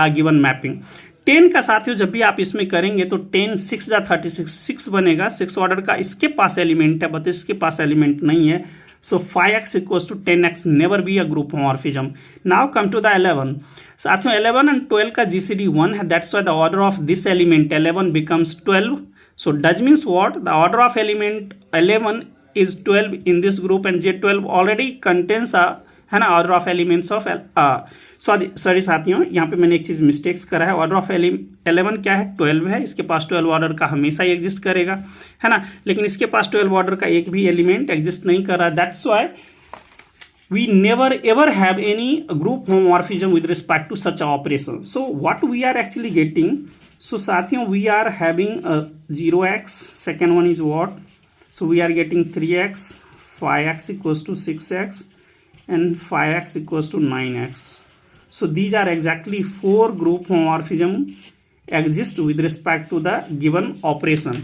given mapping. 10 का साथियों जब भी आप इसमें करेंगे तो 10 6 जा 36 6 बनेगा, 6 ऑर्डर का इसके पास एलिमेंट है, बट इसके पास एलिमेंट नहीं है, so 5x equals to 10x never be a group homomorphism. Now come to the 11. साथियों 11 and 12 का GCD 1 है, that's why the order of this element 11 becomes 12. So does means what? The order of element 11 is 12 in this group, and Z12 already contains a है ना order of elements of sorry साथियों यहाँ पे मैंने एक चीज mistakes करा है, ऑर्डर ऑफ 11 क्या है 12 है, इसके पास 12 ऑर्डर का हमेशा ही एग्जिस्ट करेगा, है ना, लेकिन इसके पास 12 ऑर्डर का एक भी एलिमेंट एग्जिस्ट नहीं कर रहा, that's why we never ever have any group homomorphism with respect to such operation. So what we are actually getting, so साथियों we are having a 0x, second one is what, so we are getting 3x, 5x equals to 6x and 5x equals to 9x. So these are exactly 4 group homomorphism exist with respect to the given operation.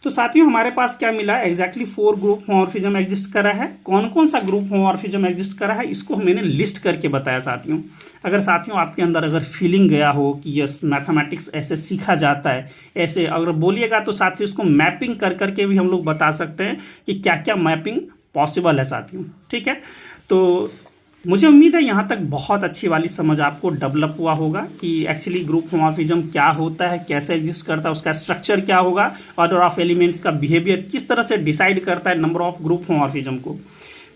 तो साथियों हमारे पास क्या मिला, exactly 4 group homomorphism exist करा है। कौन कौन सा ग्रुप होमोमॉर्फिज्म एग्जिस्ट करा है इसको मैंने लिस्ट करके बताया साथियों। अगर साथियों आपके अंदर अगर फीलिंग गया हो कि यस मैथमेटिक्स ऐसे सीखा जाता है, ऐसे अगर बोलिएगा तो साथियों इसको मैपिंग कर करके भी हम लोग बता सकते हैं कि क्या क्या मैपिंग पॉसिबल है साथियों, ठीक है। तो मुझे उम्मीद है यहाँ तक बहुत अच्छी वाली समझ आपको डेवलप हुआ होगा कि एक्चुअली ग्रुप होमोमॉर्फिज्म क्या होता है, कैसे एग्जिस्ट करता है, उसका स्ट्रक्चर क्या होगा, ऑर्डर ऑफ एलिमेंट्स का बिहेवियर किस तरह से डिसाइड करता है नंबर ऑफ ग्रुप होमोमॉर्फिज्म को।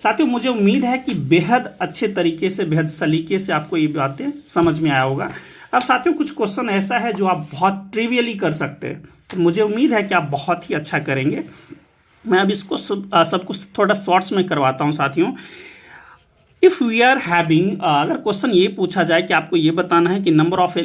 साथियों मुझे उम्मीद है कि बेहद अच्छे तरीके से, बेहद सलीके से आपको ये बातें समझ में आया होगा। अब साथियों कुछ क्वेश्चन ऐसा है जो आप बहुत ट्रिवियली कर सकते हैं, तो मुझे उम्मीद है कि आप बहुत ही अच्छा करेंगे। मैं अब इसको सब कुछ थोड़ा शॉर्ट्स में करवाता हूँ साथियों। इफ़ वी आर हैविंग, अगर क्वेश्चन ये पूछा जाए कि आपको ये बताना है कि number of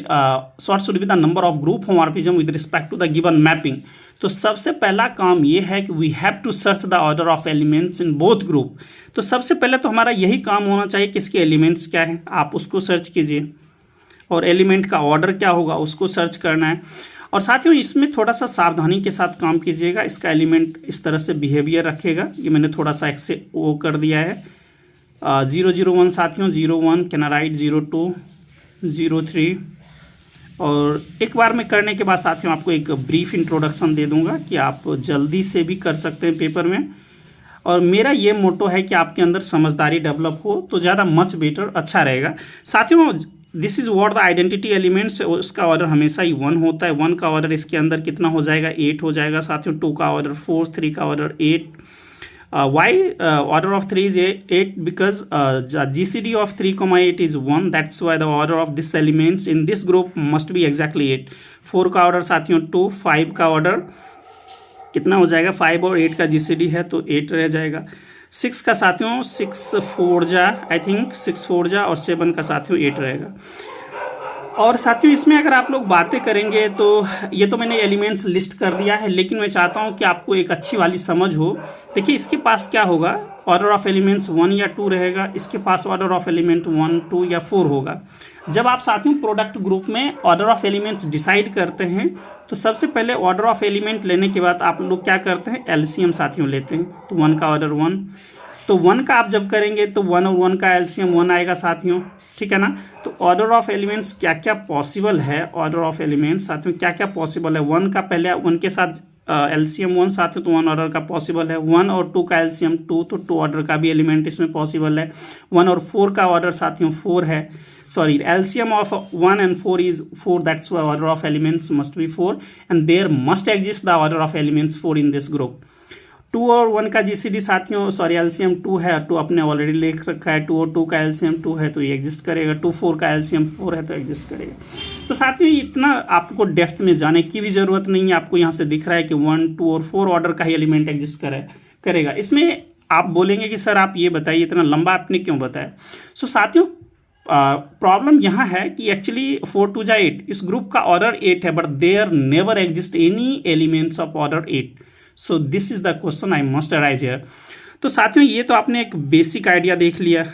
short should be the number of group homomorphism with respect to the given mapping, तो सबसे पहला काम ये है कि we have to search the order of elements in both group. तो सबसे पहले तो हमारा यही काम होना चाहिए कि इसके एलिमेंट्स क्या हैं, आप उसको सर्च कीजिए, और एलिमेंट का ऑर्डर क्या होगा उसको सर्च करना है। और साथियों इसमें थोड़ा सा सावधानी के साथ काम कीजिएगा, इसका एलिमेंट इस तरह से बिहेवियर रखेगा, ये मैंने थोड़ा सा एक से वो कर दिया है। 001 साथियों 01 कैन राइट 02 03, और एक बार में करने के बाद साथियों आपको एक ब्रीफ इंट्रोडक्शन दे दूंगा कि आप जल्दी से भी कर सकते हैं पेपर में। और मेरा ये मोटो है कि आपके अंदर समझदारी डेवलप हो तो ज़्यादा मच बेटर अच्छा रहेगा साथियों। This is what the identity elements, उसका ऑर्डर हमेशा ही 1 होता है। 1 का ऑर्डर इसके अंदर कितना हो जाएगा 8 हो जाएगा साथियों। 2 का ऑर्डर 4, 3 का order 8, why order of 3 is 8 because GCD of 3 comma 8 is 1, that's why the order of this elements in this group must be exactly 8. 4 का ऑर्डर साथियों 2, 5 का ऑर्डर कितना हो जाएगा, 5 और 8 का GCD है तो 8 रह जाएगा। 6 का साथियों 6 4 जा आई थिंक 6 4 जा और 7 का साथियों 8 रहेगा। और साथियों इसमें अगर आप लोग बातें करेंगे तो ये तो मैंने एलिमेंट्स लिस्ट कर दिया है, लेकिन मैं चाहता हूँ कि आपको एक अच्छी वाली समझ हो। देखिए इसके पास क्या होगा, ऑर्डर ऑफ एलिमेंट्स 1 या 2 रहेगा, इसके पास ऑर्डर ऑफ एलिमेंट 1 2 या 4 होगा। जब आप साथियों प्रोडक्ट ग्रुप में ऑर्डर ऑफ एलिमेंट्स डिसाइड करते हैं तो सबसे पहले ऑर्डर ऑफ एलिमेंट लेने के बाद आप लोग क्या करते हैं, एलसीएम साथियों लेते हैं। तो 1 का ऑर्डर 1, तो 1 का आप जब करेंगे तो 1 और 1 का एलसीएम 1 आएगा साथियों, ठीक है ना। तो ऑर्डर ऑफ एलिमेंट्स क्या क्या पॉसिबल है, ऑर्डर ऑफ एलिमेंट्स साथियों क्या क्या पॉसिबल है। 1 का पहले 1 के साथ एलसीएम 1 साथियों तो 1 ऑर्डर का पॉसिबल है। 1 और 2 का एलसीएम 2 तो 2 ऑर्डर का भी एलिमेंट इसमें पॉसिबल है। 1 और 4 का ऑर्डर साथियों 4 है, sorry LCM of 1 and 4 is 4, that's why order of elements must be 4 and there must exist the order of elements 4 in this group। 2 और 1 का जीसीडी साथियों सॉरी एलसीएम 2 है, 2 आपने ऑलरेडी लिख रखा है। 2 और 2 का एलसीएम 2 है तो ये एग्जिस्ट करेगा। 2 4 का एलसीएम 4 है तो एग्जिस्ट करेगा। तो साथियों इतना आपको डेप्थ में जाने की भी जरूरत नहीं है, आपको यहाँ से दिख रहा है कि 1 2 और 4 ऑर्डर का ही एलिमेंट एग्जिस्ट करेगा। इसमें आप बोलेंगे कि सर आप ये बताइए इतना लंबा आपने क्यों बताया। सो साथियों प्रॉब्लम यहाँ है कि एक्चुअली 4 2 जा 8, इस ग्रुप का ऑर्डर 8 है but there never exist any elements of order 8। So this is the question I must arise here. तो साथियों ये तो आपने एक बेसिक आइडिया देख लिया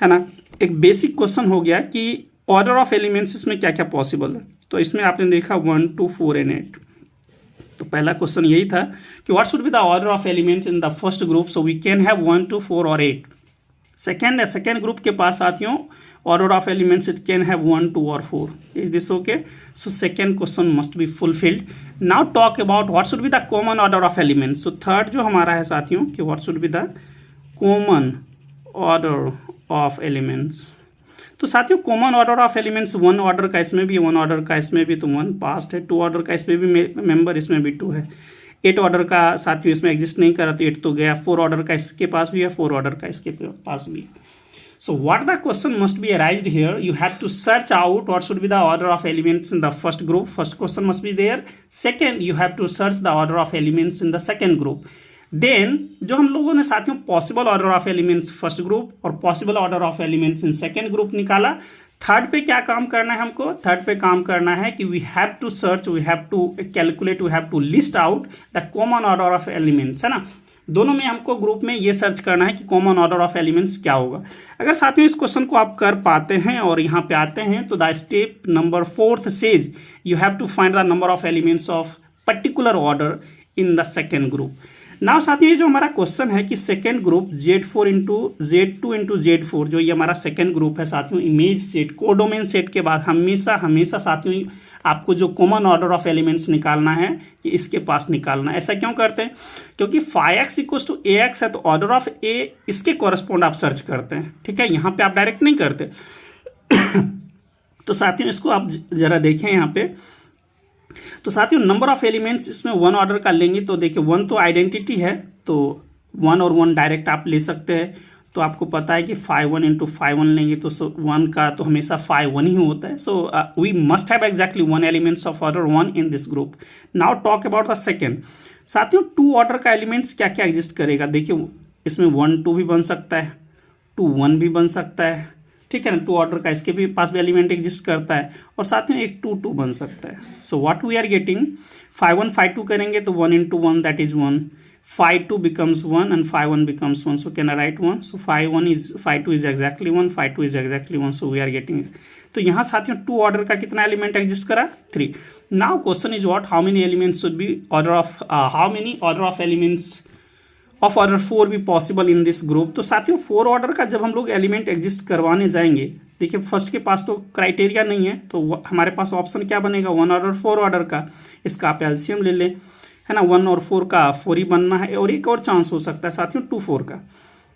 है ना, एक बेसिक क्वेश्चन हो गया कि ऑर्डर ऑफ एलिमेंट्स इसमें क्या क्या पॉसिबल है। तो इसमें आपने देखा 1 2 4 and 8। तो पहला क्वेश्चन यही था कि what should be the order of elements in the first group, so we can have 1 2 4 और 8। सेकेंड ग्रुप के पास साथियों order of elements it can have 1 2 और 4। Is this okay? So second question must be fulfilled. Now talk about what should be the common order of elements. So third जो हमारा है साथियों कि what should be the common order of elements. तो साथियों common order of elements 1 order का इसमें भी, 1 ऑर्डर का इसमें भी तो 1 पास्ट है। 2 ऑर्डर का इसमें भी मेंबर इसमें भी 2 है। 8 ऑर्डर का साथियों इसमें एग्जिस्ट नहीं करा तो 8 तो गया। 4 ऑर्डर का इसके पास भी है, 4 ऑर्डर का इसके पास भी है। So what the question must be arised here, you have to search out what should be the order of elements in the first group. First question must be there. Second, you have to search the order of elements in the second group. Then जो हम लोगों ने साथियों possible order of elements first group और possible order of elements in second group निकाला, third पे क्या काम करना है हमको, थर्ड पे काम करना है कि we have to search, we have to calculate, we have to list out the common order of elements, है ना। दोनों में हमको ग्रुप में ये सर्च करना है कि कॉमन ऑर्डर ऑफ एलिमेंट्स क्या होगा। अगर साथियों इस क्वेश्चन को आप कर पाते हैं और यहाँ पे आते हैं तो the step number 4 says you have to find the number of elements of particular order in the second group. Now साथियों ये जो हमारा क्वेश्चन है कि second group Z4 into Z2 into Z4, जो ये हमारा सेकेंड ग्रुप है साथियों, इमेज सेट कोडोमेन सेट के बाद हमेशा साथियों आपको जो कॉमन ऑर्डर ऑफ एलिमेंट्स निकालना है कि इसके पास निकालना है। ऐसा क्यों करते हैं? क्योंकि phi-x इक्वल्स टू ax है तो ऑर्डर ऑफ a इसके कॉरेस्पॉन्ड आप सर्च करते हैं, ठीक है। यहाँ पे आप डायरेक्ट नहीं करते। तो साथियों इसको आप जरा देखें यहाँ पे। तो साथियों नंबर ऑफ एलिमेंट्स इसमें 1 ऑर्डर का लेंगे तो देखिए 1 तो आइडेंटिटी है तो 1 और 1 डायरेक्ट आप ले सकते हैं। तो आपको पता है कि 5 1 इंटू 5 1 लेंगे तो 1 का तो हमेशा 5 1 ही होता है। So we must have exactly 1 elements of order 1 in this group. Now talk about the second. साथियों 2 ऑर्डर का एलिमेंट्स क्या क्या एग्जिस्ट करेगा, देखिए इसमें 1 2 भी बन सकता है, 2 1 भी बन सकता है, ठीक है ना। 2 ऑर्डर का इसके भी पास भी एलिमेंट एग्जिस्ट करता है और साथ में एक 2 2 बन सकता है। So what we are getting 5 1 5 2 करेंगे तो 1 into 1 that is 1, 5 2 becomes 1 and 5 1 becomes 1. So can I write 1? So 5 2 is exactly 1, 5 2 is exactly 1. So we are getting it. तो यहाँ साथियों 2 ऑर्डर का कितना एलिमेंट एग्जिस्ट करा 3। Now question is what how many elements should be order of how many order of elements of order 4 भी possible in this group. तो साथियों 4 order का जब हम लोग एलिमेंट एग्जिस्ट करवाने जाएंगे, देखिए फर्स्ट के पास तो क्राइटेरिया नहीं है तो हमारे पास ऑप्शन क्या बनेगा 1 ऑर्डर 4 ऑर्डर का। इसका आप एलसीएम ले लें, है ना। 1 और 4 का 4 ही बनना है और एक और चांस हो सकता है साथियों 2 4 का।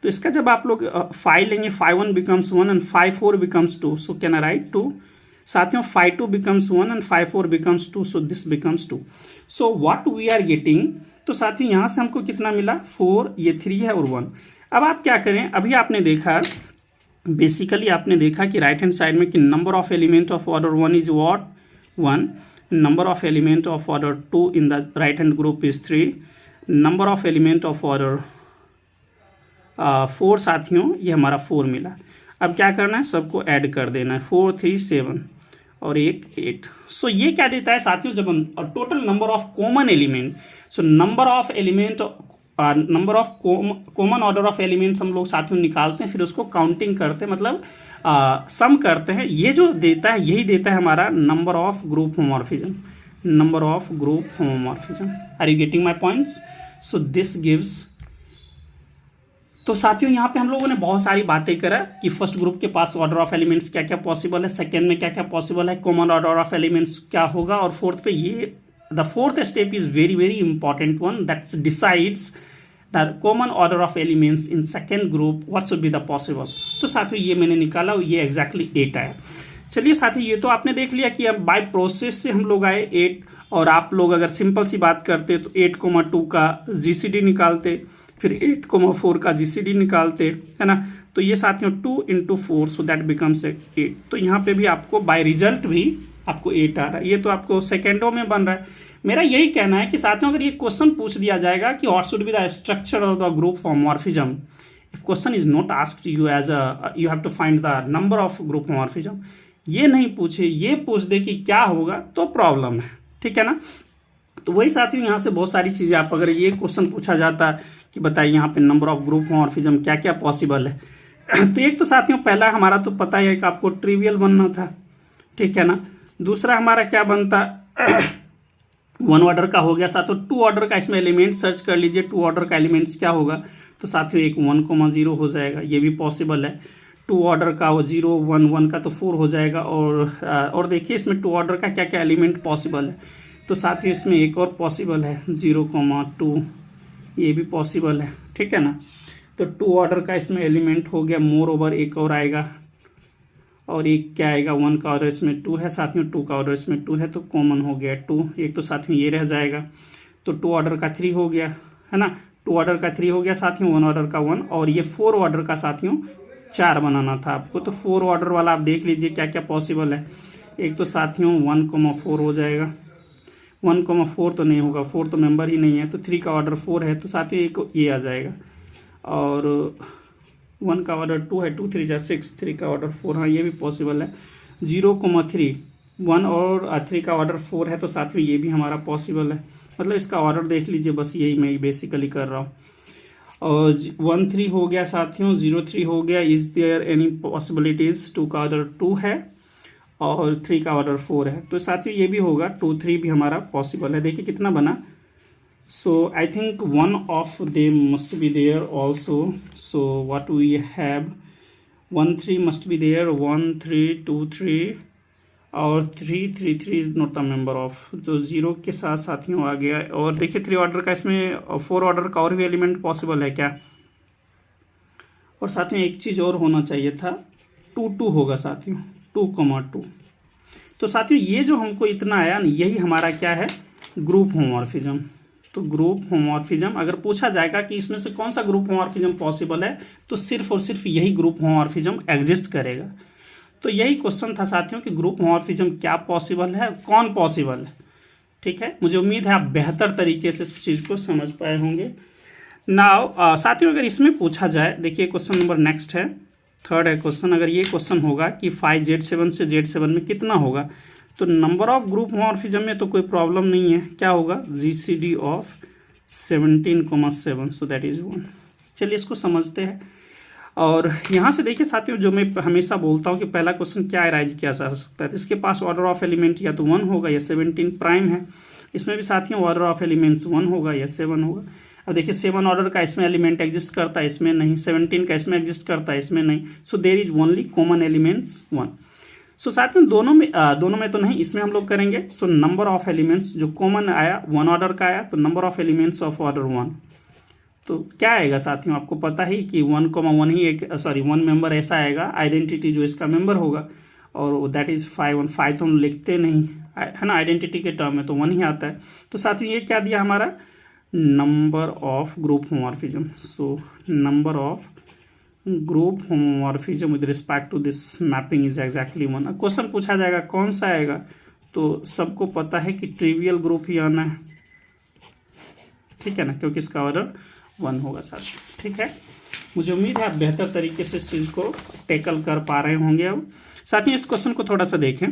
तो इसका जब आप लोग 5 लेंगे 5 1 becomes 1 and 5 4 becomes 2. So can I write 2? साथियों 5 2 becomes 1 and 5 4 becomes 2, so this becomes 2. So what we are getting, तो साथियों यहाँ से हमको कितना मिला 4, ये 3 है और 1. अब आप क्या करें, अभी आपने देखा बेसिकली आपने देखा कि राइट हैंड साइड में कि number of element of order 1 is what 1, number of element of order 2 in the right hand group is 3, number of element of order 4 साथियों ये हमारा 4 मिला. अब क्या करना है, सबको ऐड कर देना है, 4 3 7 और 8. सो ये क्या देता है साथियों, जब हम total number of common element, so number of element number of common order of elements हम लोग साथियों निकालते हैं, फिर उसको काउंटिंग करते हैं, मतलब सम करते हैं. ये जो देता है यही देता है हमारा number of group homomorphism, number of group homomorphism. Are you getting my points? So this gives. तो साथियों यहाँ पे हम लोगों ने बहुत सारी बातें करा कि फर्स्ट ग्रुप के पास ऑर्डर ऑफ एलिमेंट्स क्या क्या पॉसिबल है, सेकेंड में क्या क्या पॉसिबल है, कॉमन ऑर्डर ऑफ एलिमेंट्स क्या होगा, और फोर्थ पे ये the fourth step is very very important one that decides the common order of elements in second group what should be the possible. तो साथियों ये मैंने निकाला, ये एग्जैक्टली 8 आया. चलिए साथियों ये तो आपने देख लिया कि अब बाय प्रोसेस से हम लोग आए 8, और आप लोग अगर सिंपल सी बात करते तो 8,2 का जीसीडी निकालते, फिर 8,4 का जीसीडी निकालते, है ना. तो ये साथियों 2 into 4 सो दैट बिकम्स 8. तो यहाँ पे भी आपको बाय रिजल्ट भी आपको 8 आ रहा है. ये तो आपको सेकेंडों में बन रहा है. मेरा यही कहना है कि साथियों अगर ये क्वेश्चन पूछ दिया जाएगा कि what should be the structure of the group homomorphism, if question is not asked you as you have to find the number of group homomorphism, ये नहीं पूछे, ये पूछ दे कि क्या होगा, तो प्रॉब्लम है. ठीक है ना. तो वही साथियों यहाँ से बहुत सारी चीज़ें, आप अगर ये क्वेश्चन पूछा जाता कि बताइए यहाँ पे नंबर ऑफ ग्रुप होमोमॉर्फिज्म क्या क्या पॉसिबल है, तो एक तो साथियों पहला हमारा तो पता ही है कि आपको ट्रिवियल बनना था. ठीक है ना. दूसरा हमारा क्या बनता 1 ऑर्डर का हो गया साथियों. 2 ऑर्डर का इसमें एलिमेंट सर्च कर लीजिए, 2 ऑर्डर का एलिमेंट्स क्या होगा, तो साथियों एक 1,0 हो जाएगा, ये भी पॉसिबल है. 2 ऑर्डर का वो 0 1 1 का तो 4 हो जाएगा. और देखिए इसमें 2 ऑर्डर का क्या क्या एलिमेंट पॉसिबल है, तो साथियों इसमें एक और पॉसिबल है 0,2, ये भी पॉसिबल है. ठीक है ना. तो 2 ऑर्डर का इसमें एलिमेंट हो गया, मोर ओवर एक और आएगा, और एक क्या आएगा 1 का ऑर्डर इसमें 2 है साथियों, 2 का ऑर्डर इसमें 2 है, तो कॉमन हो गया 2. एक तो साथियों ये रह जाएगा, तो 2 ऑर्डर का 3 हो गया, है ना. 2 ऑर्डर का 3 हो गया साथियों, 1 ऑर्डर का 1, और ये 4 ऑर्डर का साथियों 4 बनाना था आपको. तो 4 ऑर्डर वाला आप देख लीजिए क्या क्या पॉसिबल है. एक तो साथियों 1,4 हो जाएगा, 1,4 तो नहीं होगा, 4 तो मेंबर ही नहीं है, तो 3 का ऑर्डर 4 है, तो साथियों एक ये आ जाएगा. और 1 का ऑर्डर 2 है, 2 3 6, 3 का ऑर्डर 4, हाँ ये भी पॉसिबल है. 0,3, 1 और 3 का ऑर्डर 4 है, तो साथियों ये भी हमारा पॉसिबल है. मतलब इसका ऑर्डर देख लीजिए, बस यही मैं बेसिकली कर रहा हूँ. और 1 3 हो गया साथियों, 0 3 हो गया. इज देयर एनी पॉसिबिलिटीज, 2 का ऑर्डर 2 है और 3 का ऑर्डर 4 है, तो साथियों ये भी होगा. 2 3 भी हमारा पॉसिबल है. देखिए कितना बना. So I think one of them must be there also. So what we have 1 3 must be there, 1 3 2 3 और 3 3 3 is not the member of, जो 0 के साथ साथियों आ गया. और देखिए 3 ऑर्डर का इसमें 4 ऑर्डर का और भी एलिमेंट पॉसिबल है क्या. और साथियों एक चीज़ और होना चाहिए था, 2 2 होगा साथियों, 2,2. तो साथियों ये जो हमको इतना आया ना, यही हमारा क्या है, ग्रुप होमोमॉर्फिज्म. तो ग्रुप होमोमॉर्फिज्म अगर पूछा जाएगा कि इसमें से कौन सा ग्रुप होमोमॉर्फिज्म पॉसिबल है, तो सिर्फ और सिर्फ यही ग्रुप होमोमॉर्फिज्म एग्जिस्ट करेगा. तो यही क्वेश्चन था साथियों कि ग्रुप होमोमॉर्फिज्म क्या पॉसिबल है, कौन पॉसिबल है. ठीक है. मुझे उम्मीद है आप बेहतर तरीके से इस चीज़ को समझ पाए होंगे. नाउ साथियों अगर इसमें पूछा जाए, देखिए क्वेश्चन नंबर नेक्स्ट है, थर्ड है क्वेश्चन. अगर ये क्वेश्चन होगा कि 5Z7 से Z7 में कितना होगा, तो नंबर ऑफ ग्रुप होमोमॉर्फिज्म में तो कोई प्रॉब्लम नहीं है. क्या होगा, GCD of 17,7, so that is 1. चलिए इसको समझते हैं. और यहाँ से देखिए साथियों, जो मैं हमेशा बोलता हूँ कि पहला क्वेश्चन क्या अराइज किया जा सकता है, तो इसके पास ऑर्डर ऑफ एलिमेंट या तो 1 होगा या 17 प्राइम है. इसमें भी साथियों ऑर्डर ऑफ एलिमेंट्स 1 होगा या 7 होगा. अब देखिए 7 ऑर्डर का इसमें एलिमेंट एग्जिस्ट करता है, इसमें नहीं. 17 का इसमें एग्जिस्ट करता है, इसमें नहीं. So there is only common elements 1. So साथियों दोनों में तो नहीं, इसमें हम लोग करेंगे. सो नंबर ऑफ एलिमेंट्स जो कॉमन आया 1 ऑर्डर का आया, तो number of elements of order 1, तो क्या आएगा साथियों, आपको पता ही कि 1,1 ही एक 1 मेंबर ऐसा आएगा आइडेंटिटी जो इसका मेंबर होगा. और दैट इज़ 5 1 5 तो हम लिखते नहीं है ना, आइडेंटिटी के टर्म में तो 1 ही आता है। तो साथियों ये क्या दिया हमारा, number of group homomorphism. So number of group homomorphism with respect to this mapping is exactly 1। Question पूछा जाएगा कौन सा आएगा, तो सबको पता है कि ट्रिवियल ग्रुप ही आना है, ठीक है ना, क्योंकि इसका ऑर्डर 1 होगा साथ। ठीक है, मुझे उम्मीद है आप बेहतर तरीके से इस चीज़ को टैकल कर पा रहे होंगे। अब साथ ही इस क्वेश्चन को थोड़ा सा देखें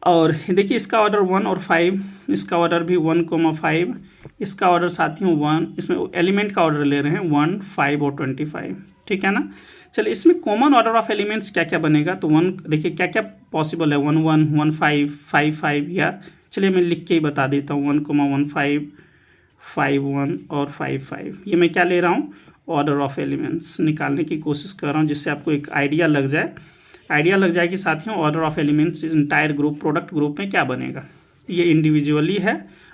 और देखिए इसका ऑर्डर 1 और 5, इसका ऑर्डर भी 1,5, इसका ऑर्डर साथियों 1, इसमें एलिमेंट का ऑर्डर ले रहे हैं 1 5 और 25, ठीक है ना। चलिए इसमें कॉमन ऑर्डर ऑफ एलिमेंट्स क्या क्या बनेगा, तो 1 देखिए क्या क्या पॉसिबल है, 1 1 1 5 5 5, या चलिए मैं लिख के ही बता देता हूँ 1,15 5 1 और 5 5। ये मैं क्या ले रहा हूँ, ऑर्डर ऑफ एलिमेंट्स निकालने की कोशिश कर रहा हूँ, जिससे आपको एक आइडिया लग जाए कि साथियों order of elements entire group product group में क्या बनेगा। ये इंडिविजुअली है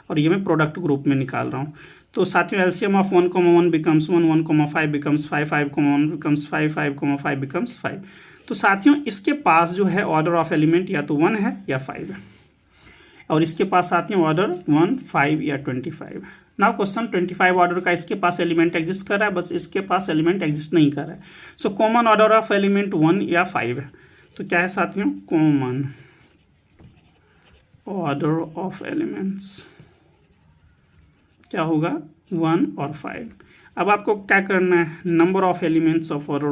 और ये मैं प्रोडक्ट ग्रुप में निकाल रहा हूँ। तो साथियों LCM of 1,1 becomes 1, 1,5 becomes 5, 5,1 becomes 5, 5,5 becomes 5। तो साथियों इसके पास जो है ऑर्डर ऑफ एलिमेंट या तो 1 है या 5 है, और इसके पास साथियों ऑर्डर 1 5 या 25। नाउ क्वेश्चन 25 ऑर्डर का इसके पास एलिमेंट एग्जिस्ट कर रहा है, बस इसके पास एलिमेंट एग्जिस्ट नहीं कर रहा है। So common order of element 1 या 5 है, तो क्या है साथियों, कॉमन ऑर्डर ऑफ एलिमेंट्स क्या होगा, 1 और 5। अब आपको क्या करना है, number of elements of order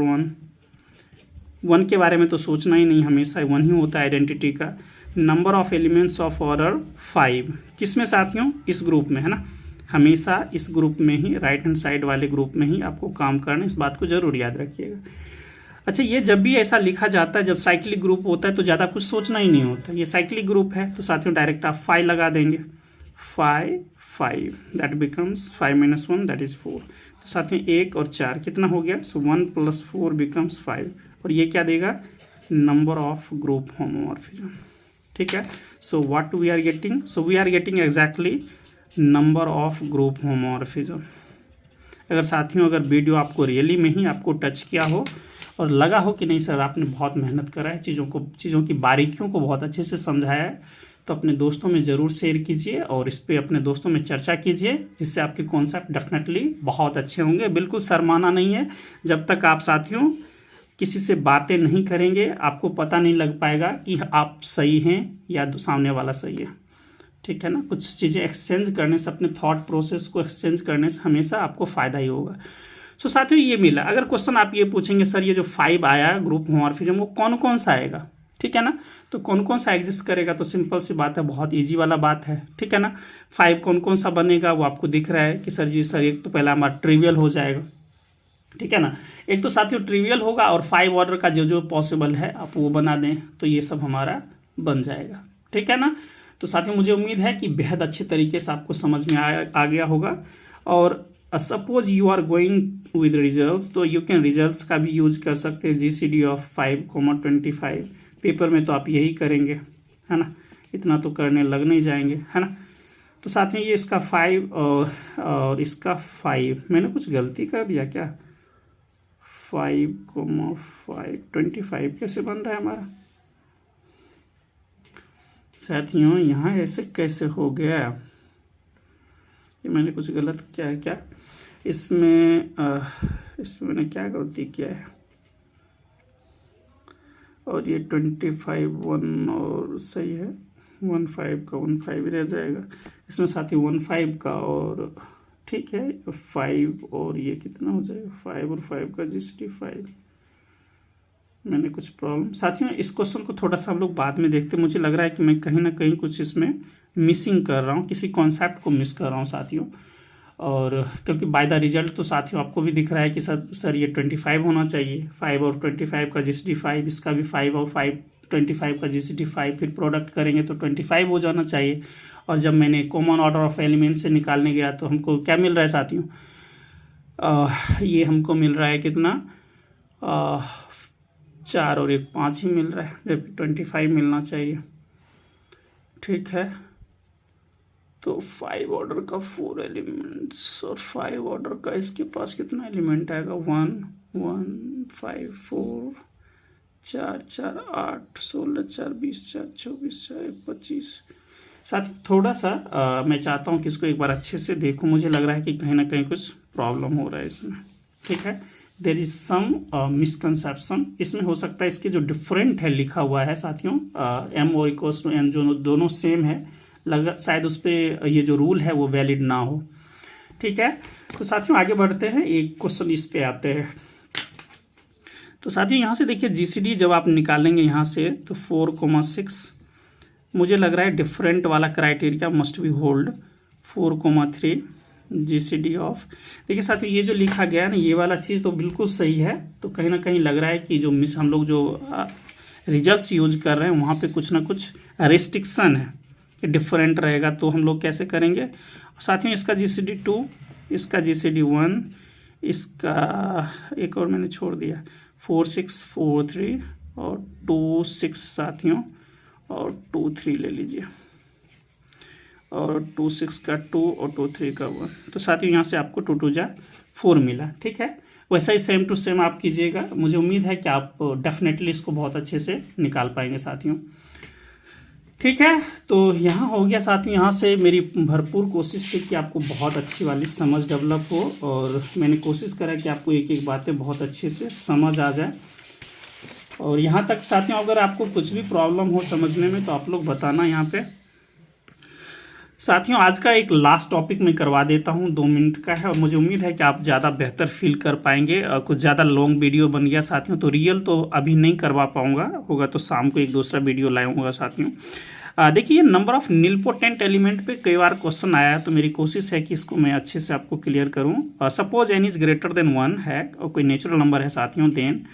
1 के बारे में तो सोचना ही नहीं, हमेशा 1 ही होता है आइडेंटिटी का। Number of elements of order 5 किस में साथियों, इस ग्रुप में है ना, हमेशा इस ग्रुप में ही, राइट हैंड साइड वाले ग्रुप में ही आपको काम करना, इस बात को जरूर याद रखिएगा। अच्छा ये जब भी ऐसा लिखा जाता है, जब साइक्लिक ग्रुप होता है तो ज़्यादा कुछ सोचना ही नहीं होता, ये साइक्लिक ग्रुप है तो साथियों डायरेक्ट आप 5 लगा देंगे, 5 5 दैट बिकम्स 5 - 1 दैट इज 4। तो साथियों 1 और 4 कितना हो गया, सो 1 + 4 बिकम्स 5, और ये क्या देगा, नंबर ऑफ ग्रुप होमोमॉर्फिज्म। ठीक है, so what we are getting, so we are getting exactly number of group homomorphism. अगर साथियों अगर वीडियो आपको रियली में ही आपको टच किया हो और लगा हो कि नहीं सर आपने बहुत मेहनत करा है, चीज़ों की बारीकियों को बहुत अच्छे से समझाया है, तो अपने दोस्तों में ज़रूर शेयर कीजिए और इस पे अपने दोस्तों में चर्चा कीजिए, जिससे आपके कॉन्सेप्ट डेफिनेटली बहुत अच्छे होंगे। बिल्कुल शर्माना नहीं है, जब तक आप साथियों किसी से बातें नहीं करेंगे आपको पता नहीं लग पाएगा कि आप सही हैं या सामने वाला सही है। ठीक है ना, कुछ चीज़ें एक्सचेंज करने से, अपने थॉट प्रोसेस को एक्सचेंज करने से हमेशा आपको फ़ायदा ही होगा। सो साथियों ये मिला। अगर क्वेश्चन आप ये पूछेंगे सर ये जो 5 आया ग्रुप होमोमॉर्फिज्म वो कौन कौन सा आएगा, ठीक है ना, तो कौन कौन सा एग्जिस्ट करेगा, तो सिंपल सी बात है, बहुत इजी वाला बात है। ठीक है ना, 5 कौन कौन सा बनेगा वो आपको दिख रहा है कि सर जी सर एक तो पहला हमारा ट्रिवियल हो जाएगा, ठीक है ना, एक तो साथियों ट्रिवियल होगा, और 5 ऑर्डर का जो जो पॉसिबल है आप वो बना दें तो ये सब हमारा बन जाएगा। ठीक है ना, तो साथियों मुझे उम्मीद है कि बेहद अच्छे तरीके से आपको समझ में आ गया होगा। और suppose you are going with results, तो यू कैन रिजल्ट्स का भी यूज कर सकते हैं, GCD ऑफ 5,25। पेपर में तो आप यही करेंगे है ना, इतना तो करने लग नहीं जाएंगे है ना। तो साथियों ये इसका 5 और इसका 5, मैंने कुछ गलती कर दिया क्या, 5,5 25 कैसे बन रहा है हमारा साथियों, यहाँ ऐसे कैसे हो गया, ये मैंने कुछ गलत किया है क्या, इसमें मैंने क्या गलती किया है, और ये 25 1 और सही है, 15 का 15 रह जाएगा, इसमें साथ ही 15 का, और ठीक है 5 और ये कितना हो जाएगा, 5 और 5 का GCD 5। मैंने कुछ प्रॉब्लम साथियों, इस क्वेश्चन को थोड़ा सा हम लोग बाद में देखते हैं। मुझे लग रहा है कि मैं कहीं ना कहीं कुछ इसमें मिसिंग कर रहा हूँ, किसी कॉन्सेप्ट को मिस कर रहा हूँ साथियों, और क्योंकि बाय द रिजल्ट तो साथियों आपको भी दिख रहा है कि सर ये 25 होना चाहिए, 5 और 25 का GCD 5, इसका भी 5 और 25 का GCD 5, फिर प्रोडक्ट करेंगे तो 25 हो जाना चाहिए। और जब मैंने कॉमन ऑर्डर ऑफ एलिमेंट से निकालने गया तो हमको क्या मिल रहा है साथियों, ये हमको मिल रहा है कितना, 4 और 1 5 ही मिल रहा है, जबकि 25 मिलना चाहिए। ठीक है, तो 5 ऑर्डर का 4 एलिमेंट्स और 5 ऑर्डर का इसके पास कितना एलिमेंट आएगा, 1 1 5 4 4 4 8 16 4 20 4 24 4 25। साथ थोड़ा सा मैं चाहता हूँ कि इसको एक बार अच्छे से देखो, मुझे लग रहा है कि कहीं ना कहीं कुछ प्रॉब्लम हो रहा है इसमें। ठीक है, देर इज सम मिसकंसेप्शन इसमें हो सकता है। इसके जो डिफरेंट है लिखा हुआ है साथियों, M O equals to N, जो दोनों सेम है, शायद उस पर ये जो रूल है वो वैलिड ना हो। ठीक है, तो साथियों आगे बढ़ते हैं, एक क्वेश्चन इस पे आते हैं। तो साथियों यहाँ से देखिए जीसीडी जब आप निकालेंगे यहाँ से तो 4,6 मुझे लग रहा है डिफरेंट वाला criteria must be hold 4,3 GCD of. देखिए साथियों ये जो लिखा गया है ना, ये वाला चीज़ तो बिल्कुल सही है। तो कहीं ना कहीं लग रहा है कि जो हम लोग जो रिजल्ट्स यूज कर रहे हैं वहाँ पे कुछ ना कुछ रिस्ट्रिक्शन है कि डिफरेंट रहेगा। तो हम लोग कैसे करेंगे साथियों, इसका जीसीडी 2, इसका जीसीडी 1, इसका एक और मैंने छोड़ दिया 4 6 4 3 और 2 6 साथियों, और 2 3 ले लीजिए, और 2 6 का 2 और 2 3 का 1। तो साथियों यहाँ से आपको 2 2 जा 4 मिला। ठीक है, वैसा ही सेम टू सेम आप कीजिएगा। मुझे उम्मीद है कि आप डेफिनेटली इसको बहुत अच्छे से निकाल पाएंगे साथियों। ठीक है, तो यहाँ हो गया साथियों। यहाँ से मेरी भरपूर कोशिश थी कि आपको बहुत अच्छी वाली समझ डेवलप हो, और मैंने कोशिश करा कि आपको एक एक बातें बहुत अच्छे से समझ आ जाए। और यहाँ तक साथियों अगर आपको कुछ भी प्रॉब्लम हो समझने में तो आप लोग बताना यहाँ पे। साथियों आज का एक लास्ट टॉपिक मैं करवा देता हूँ, 2 मिनट का है, और मुझे उम्मीद है कि आप ज़्यादा बेहतर फील कर पाएंगे। कुछ ज़्यादा लॉन्ग वीडियो बन गया साथियों, तो रियल तो अभी नहीं करवा पाऊँगा, होगा तो शाम को एक दूसरा वीडियो लाऊंगा साथियों। देखिए नंबर ऑफ निलपोटेंट एलिमेंट पे कई बार क्वेश्चन आया है, तो मेरी कोशिश है कि इसको मैं अच्छे से आपको क्लियर करूँ। Suppose n is greater than 1 है और कोई नेचुरल नंबर है साथियों, देन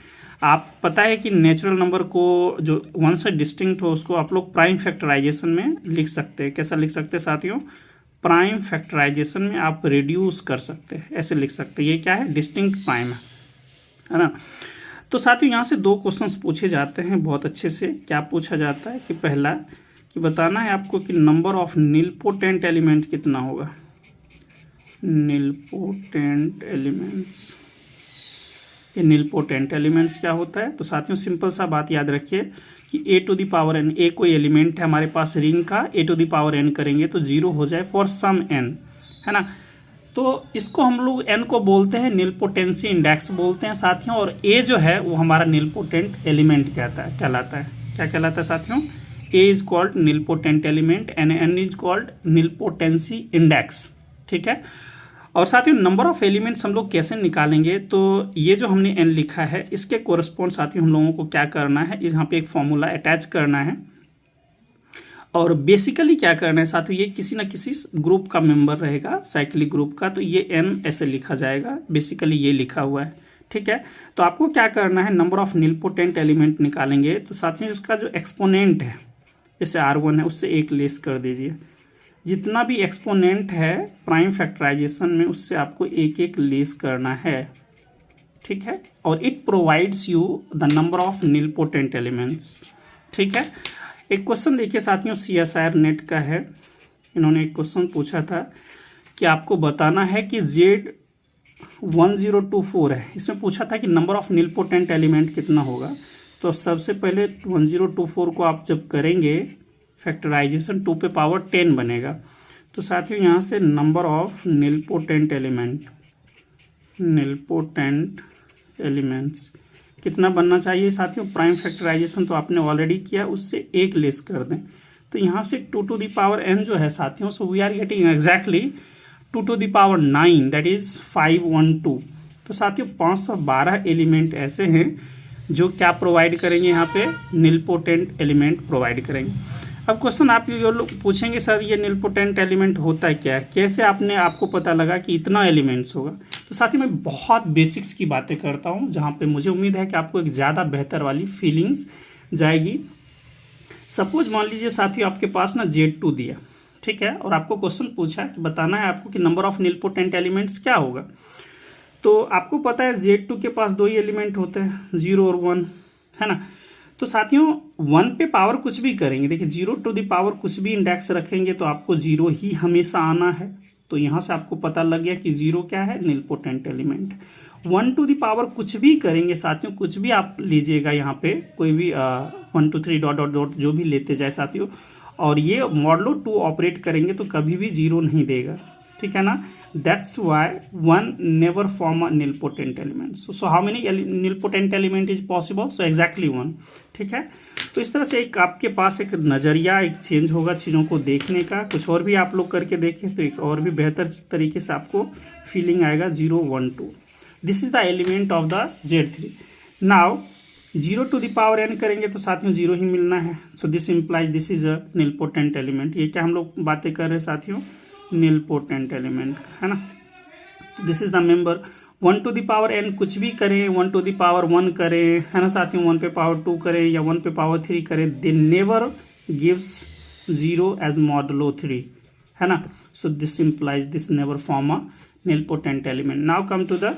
आप पता है कि नेचुरल नंबर को जो 1 से डिस्टिंक्ट हो उसको आप लोग प्राइम फैक्टराइजेशन में लिख सकते हैं। कैसा लिख सकते हैं साथियों, प्राइम फैक्टराइजेशन में आप रिड्यूस कर सकते हैं, ऐसे लिख सकते हैं। ये क्या है, डिस्टिंक्ट प्राइम है ना। तो साथियों यहाँ से 2 क्वेश्चंस पूछे जाते हैं बहुत अच्छे से। क्या पूछा जाता है कि पहला कि बताना है आपको कि नंबर ऑफ निलपोटेंट एलिमेंट कितना होगा। निलपोटेंट एलिमेंट्स, ये निलपोटेंट एलिमेंट्स क्या होता है। तो साथियों सिंपल सा बात याद रखिए कि a to the power n, a कोई एलिमेंट है हमारे पास रिंग का, a to the power n करेंगे तो 0 हो जाए फॉर सम n, है ना। तो इसको हम लोग n को बोलते हैं निलपोटेंसी इंडेक्स बोलते हैं साथियों, और a जो है वो हमारा निलपोटेंट एलिमेंट कहलाता है। क्या कहलाता है साथियों, a is called nilpotent element and n is called nilpotency index. ठीक है, और साथियों नंबर ऑफ एलिमेंट्स हम लोग कैसे निकालेंगे, तो ये जो हमने n लिखा है इसके कोरस्पॉन्ड साथियों हम लोगों को क्या करना है, यहाँ पे एक फॉर्मूला अटैच करना है। और बेसिकली क्या करना है साथियों, ये किसी ना किसी ग्रुप का मेंबर रहेगा, साइक्लिक ग्रुप का, तो ये n ऐसे लिखा जाएगा, बेसिकली ये लिखा हुआ है। ठीक है, तो आपको क्या करना है, नंबर ऑफ निलपोटेंट एलिमेंट निकालेंगे तो साथियों इसका जो एक्सपोनेंट है जैसे r1 है उससे 1 लेस कर दीजिए। जितना भी एक्सपोनेंट है प्राइम फैक्टराइजेशन में उससे आपको 1 1 लेस करना है। ठीक है, और it provides you the number of nilpotent elements. ठीक है, एक क्वेश्चन देखिए साथियों CSIR नेट का है, इन्होंने एक क्वेश्चन पूछा था कि आपको बताना है कि Z1024 है, इसमें पूछा था कि नंबर ऑफ निलपोटेंट एलिमेंट कितना होगा। तो सबसे पहले 1024 को आप जब करेंगे फैक्टराइजेशन 2 पे पावर 10 बनेगा। तो साथियों यहाँ से नंबर ऑफ निलपोटेंट एलिमेंट्स कितना बनना चाहिए साथियों, प्राइम फैक्टराइजेशन तो आपने ऑलरेडी किया, उससे 1 लेस कर दें। तो यहाँ से 2 टू द पावर n जो है साथियों, so we are getting exactly 2 to the power 9 that is 512। तो साथियों 512 एलिमेंट ऐसे हैं जो क्या प्रोवाइड करेंगे, यहाँ पे निलपोटेंट एलिमेंट प्रोवाइड करेंगे। अब क्वेश्चन आप जो लोग पूछेंगे सर ये निलपोटेंट एलिमेंट होता है क्या, कैसे आपको पता लगा कि इतना एलिमेंट्स होगा। तो साथियों मैं बहुत बेसिक्स की बातें करता हूँ जहाँ पे मुझे उम्मीद है कि आपको एक ज़्यादा बेहतर वाली फीलिंग्स जाएगी। सपोज मान लीजिए साथियों आपके पास ना Z2 दिया, ठीक है, और आपको क्वेश्चन पूछा कि बताना है आपको कि नंबर ऑफ निलपोटेंट एलिमेंट्स क्या होगा। तो आपको पता है Z2 के पास 2 ही एलिमेंट होते हैं, 0 और 1, है ना। तो साथियों 1 पे पावर कुछ भी करेंगे, देखिए 0 टू द पावर कुछ भी इंडेक्स रखेंगे तो आपको 0 ही हमेशा आना है। तो यहाँ से आपको पता लग गया कि 0 क्या है, nilpotent element. 1 to the power कुछ भी करेंगे साथियों, कुछ भी आप लीजिएगा यहाँ पे, कोई भी 1 2 3 डॉट डॉट डॉट जो भी लेते जाए साथियों, और ये मॉडलो 2 ऑपरेट करेंगे तो कभी भी 0 नहीं देगा, ठीक है ना। That's why 1 never form a nilpotent element. So how many nilpotent element is possible? So exactly 1, ठीक है। तो इस तरह से एक आपके पास एक नज़रिया एक चेंज होगा चीज़ों को देखने का। कुछ और भी आप लोग करके देखें तो एक और भी बेहतर तरीके से आपको फीलिंग आएगा। 0 1 2, this is the element of the Z3। Now 0 to the power n करेंगे तो साथियों 0 ही मिलना है। So this implies this is a nilpotent element. ये क्या हम लोग बातें कर रहे हैं साथियों? निलपोटेंट एलिमेंट, है ना। तो this is the member. 1 to the power n कुछ भी करें, 1 टू द पावर 1 करें, है ना साथियों, 1 पे पावर 2 करें या 1 पे पावर 3 करें, they never gives 0 as modulo 3, है ना। So this implies this never form a nilpotent element. Now come to the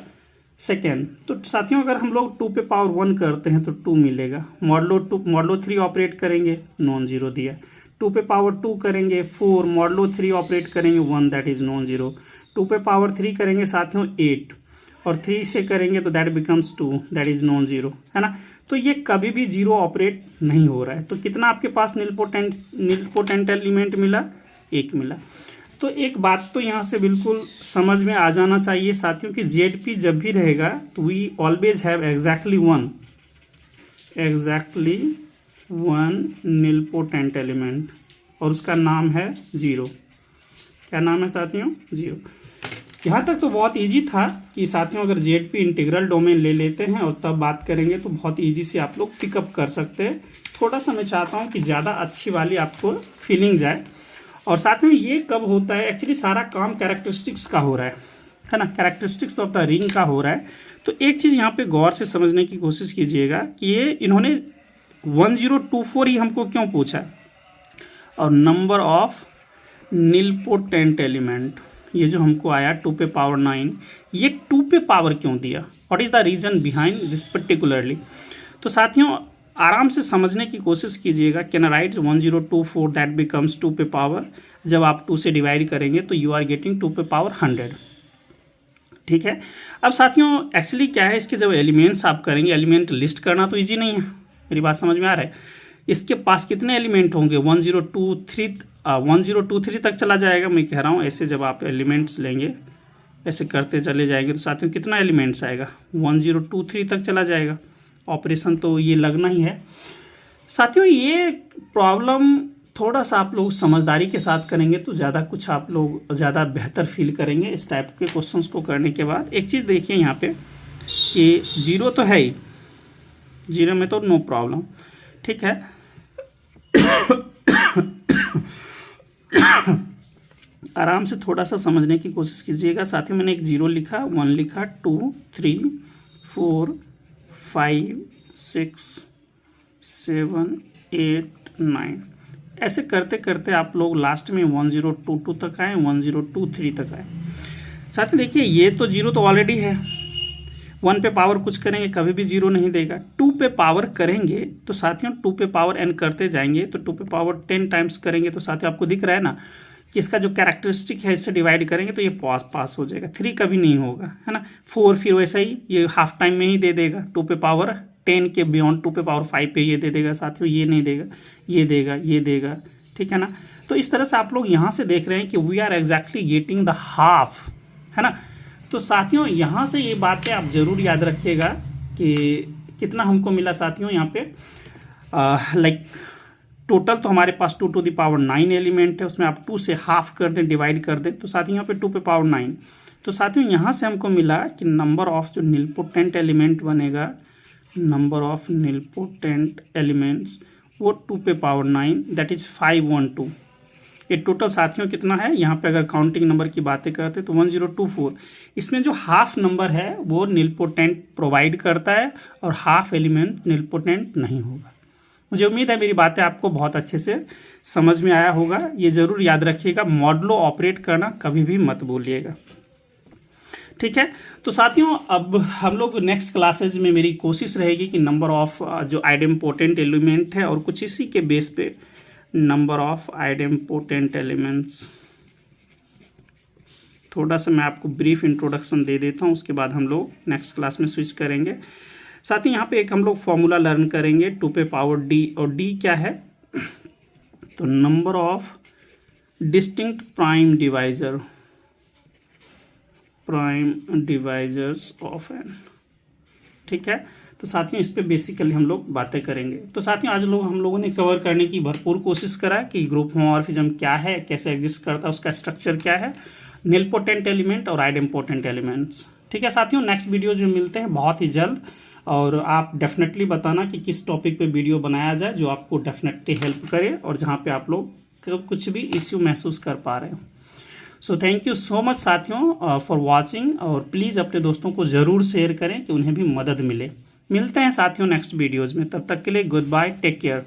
second. तो साथियों अगर हम लोग 2 पे पावर 1 करते हैं तो 2 मिलेगा। मॉडलो 3 ऑपरेट करेंगे, नॉन जीरो दिया। 2 पे पावर 2 करेंगे 4, मॉडलो 3 ऑपरेट करेंगे 1, दैट इज नॉन जीरो। 2 पे पावर 3 करेंगे साथियों 8, और 3 से करेंगे तो that becomes 2, that is non zero, है ना। तो ये कभी भी 0 ऑपरेट नहीं हो रहा है। तो कितना आपके पास निलपोटेंट एलिमेंट मिला? 1 मिला। तो एक बात तो यहाँ से बिल्कुल समझ में आ जाना चाहिए साथियों कि ZP जब भी रहेगा तो we always have exactly one nilpotent element, और उसका नाम है 0। क्या नाम है साथियों? 0। यहाँ तक तो बहुत इजी था कि साथियों अगर ZP इंटीग्रल डोमेन ले लेते हैं और तब बात करेंगे तो बहुत इजी से आप लोग पिकअप कर सकते हैं। थोड़ा सा मैं चाहता हूँ कि ज़्यादा अच्छी वाली आपको फीलिंग जाए। और साथ में ये कब होता है? एक्चुअली सारा काम कैरेक्टरिस्टिक्स का हो रहा है ना, कैरेक्टरिस्टिक्स ऑफ द रिंग का हो रहा है। तो एक चीज़ यहाँ पे गौर से समझने की कोशिश कीजिएगा कि ये इन्होंने 1024 ही हमको क्यों पूछा, और नंबर ऑफ निलपोटेंट एलिमेंट ये जो हमको आया 2 पे पावर 9, ये 2 पे पावर क्यों दिया? What is the reason behind this particularly? तो साथियों आराम से समझने की कोशिश कीजिएगा। कैन राइट 1024 दैट बिकम्स 2 पे पावर, जब आप 2 से डिवाइड करेंगे तो यू आर गेटिंग 2 पे पावर 100, ठीक है। अब साथियों एक्चुअली क्या है, इसके जब एलिमेंट्स आप करेंगे, एलिमेंट लिस्ट करना तो ईजी नहीं है, मेरी बात समझ में आ रहा है। इसके पास कितने एलिमेंट होंगे? 1023 तक चला जाएगा। मैं कह रहा हूँ ऐसे जब आप एलिमेंट्स लेंगे ऐसे करते चले जाएंगे तो साथियों कितना एलिमेंट्स आएगा? 1023 तक चला जाएगा। ऑपरेशन तो ये लगना ही है साथियों। ये प्रॉब्लम थोड़ा सा आप लोग समझदारी के साथ करेंगे तो ज़्यादा कुछ आप लोग ज़्यादा बेहतर फील करेंगे इस टाइप के क्वेश्चंस को करने के बाद। एक चीज़ देखिए यहाँ पे कि 0 तो है ही, 0 में तो नो प्रॉब्लम, ठीक है। आराम से थोड़ा सा समझने की कोशिश कीजिएगा साथियों। मैंने एक 0 लिखा, 1 लिखा, 2 3 4 5 6 7 8 9, ऐसे करते करते आप लोग लास्ट में 1022 तक आए, 1023 तक आए। साथ ही देखिए ये तो 0 तो ऑलरेडी है। 1 पे पावर कुछ करेंगे कभी भी 0 नहीं देगा। 2 पे पावर करेंगे तो साथियों 2 पे पावर n करते जाएंगे तो 2 पे पावर 10 टाइम्स करेंगे तो साथियों आपको दिख रहा है ना कि इसका जो कैरेक्टरिस्टिक है इससे डिवाइड करेंगे तो ये पास हो जाएगा। 3 कभी नहीं होगा, है ना। 4 फिर वैसा ही ये हाफ टाइम में ही दे देगा। 2 पे पावर 10 के बियॉन्ड 2 पे पावर 5 पे ये दे देगा साथियों, ये नहीं देगा, ये देगा, ये देगा, ठीक है ना। तो इस तरह से आप लोग यहाँ से देख रहे हैं कि we are exactly getting the half, है ना। तो साथियों यहाँ से ये बातें आप जरूर याद रखिएगा कि कितना हमको मिला साथियों यहाँ पे लाइक टोटल तो हमारे पास 2 टू द पावर 9 एलिमेंट है, उसमें आप 2 से हाफ कर दें, डिवाइड कर दें तो साथियों यहाँ पे 2 पे पावर 9। तो साथियों यहाँ से हमको मिला कि नंबर ऑफ जो निलपोटेंट एलिमेंट बनेगा, नंबर ऑफ निलपोटेंट एलिमेंट्स वो 2 पे पावर 9 दैट इज 512। ये टोटल साथियों कितना है यहाँ पे? अगर काउंटिंग नंबर की बातें करते तो 1024। इसमें जो हाफ नंबर है वो निलपोटेंट प्रोवाइड करता है और हाफ एलिमेंट निलपोटेंट नहीं होगा। मुझे उम्मीद है मेरी बातें आपको बहुत अच्छे से समझ में आया होगा। ये जरूर याद रखिएगा, मॉडलो ऑपरेट करना कभी भी मत भूलिएगा, ठीक है। तो साथियों अब हम लोग नेक्स्ट क्लासेज में मेरी कोशिश रहेगी कि नंबर ऑफ जो आइडेम्पोटेंट एलिमेंट है और कुछ इसी के बेस पे नंबर ऑफ आइडेम्पोटेंट एलिमेंट्स थोड़ा सा मैं आपको ब्रीफ इंट्रोडक्शन दे देता हूँ, उसके बाद हम लोग नेक्स्ट क्लास में स्विच करेंगे। साथ ही यहाँ पे एक हम लोग फॉर्मूला लर्न करेंगे 2 पे पावर डी, और डी क्या है तो number of distinct prime divisors of N. ठीक है, तो साथियों इस पे बेसिकली हम लोग बातें करेंगे। तो साथियों आज हम लोगों ने कवर करने की भरपूर कोशिश करा कि ग्रुप होमोमॉर्फिज्म क्या है, कैसे एग्जिस्ट करता है, उसका स्ट्रक्चर क्या है, निलपोटेंट एलिमेंट और आइडेम्पोटेंट एलिमेंट्स। ठीक है साथियों, नेक्स्ट वीडियोज में मिलते हैं बहुत ही जल्द, और आप डेफिनेटली बताना कि किस टॉपिक पे वीडियो बनाया जाए जो आपको डेफिनेटली हेल्प करे और जहाँ पे आप लोग कुछ भी इश्यू महसूस कर पा रहे हो। So thank you so much साथियों फॉर वॉचिंग, और प्लीज़ अपने दोस्तों को ज़रूर शेयर करें कि उन्हें भी मदद मिले। मिलते हैं साथियों नेक्स्ट वीडियोज़ में, तब तक के लिए गुड बाय, टेक केयर।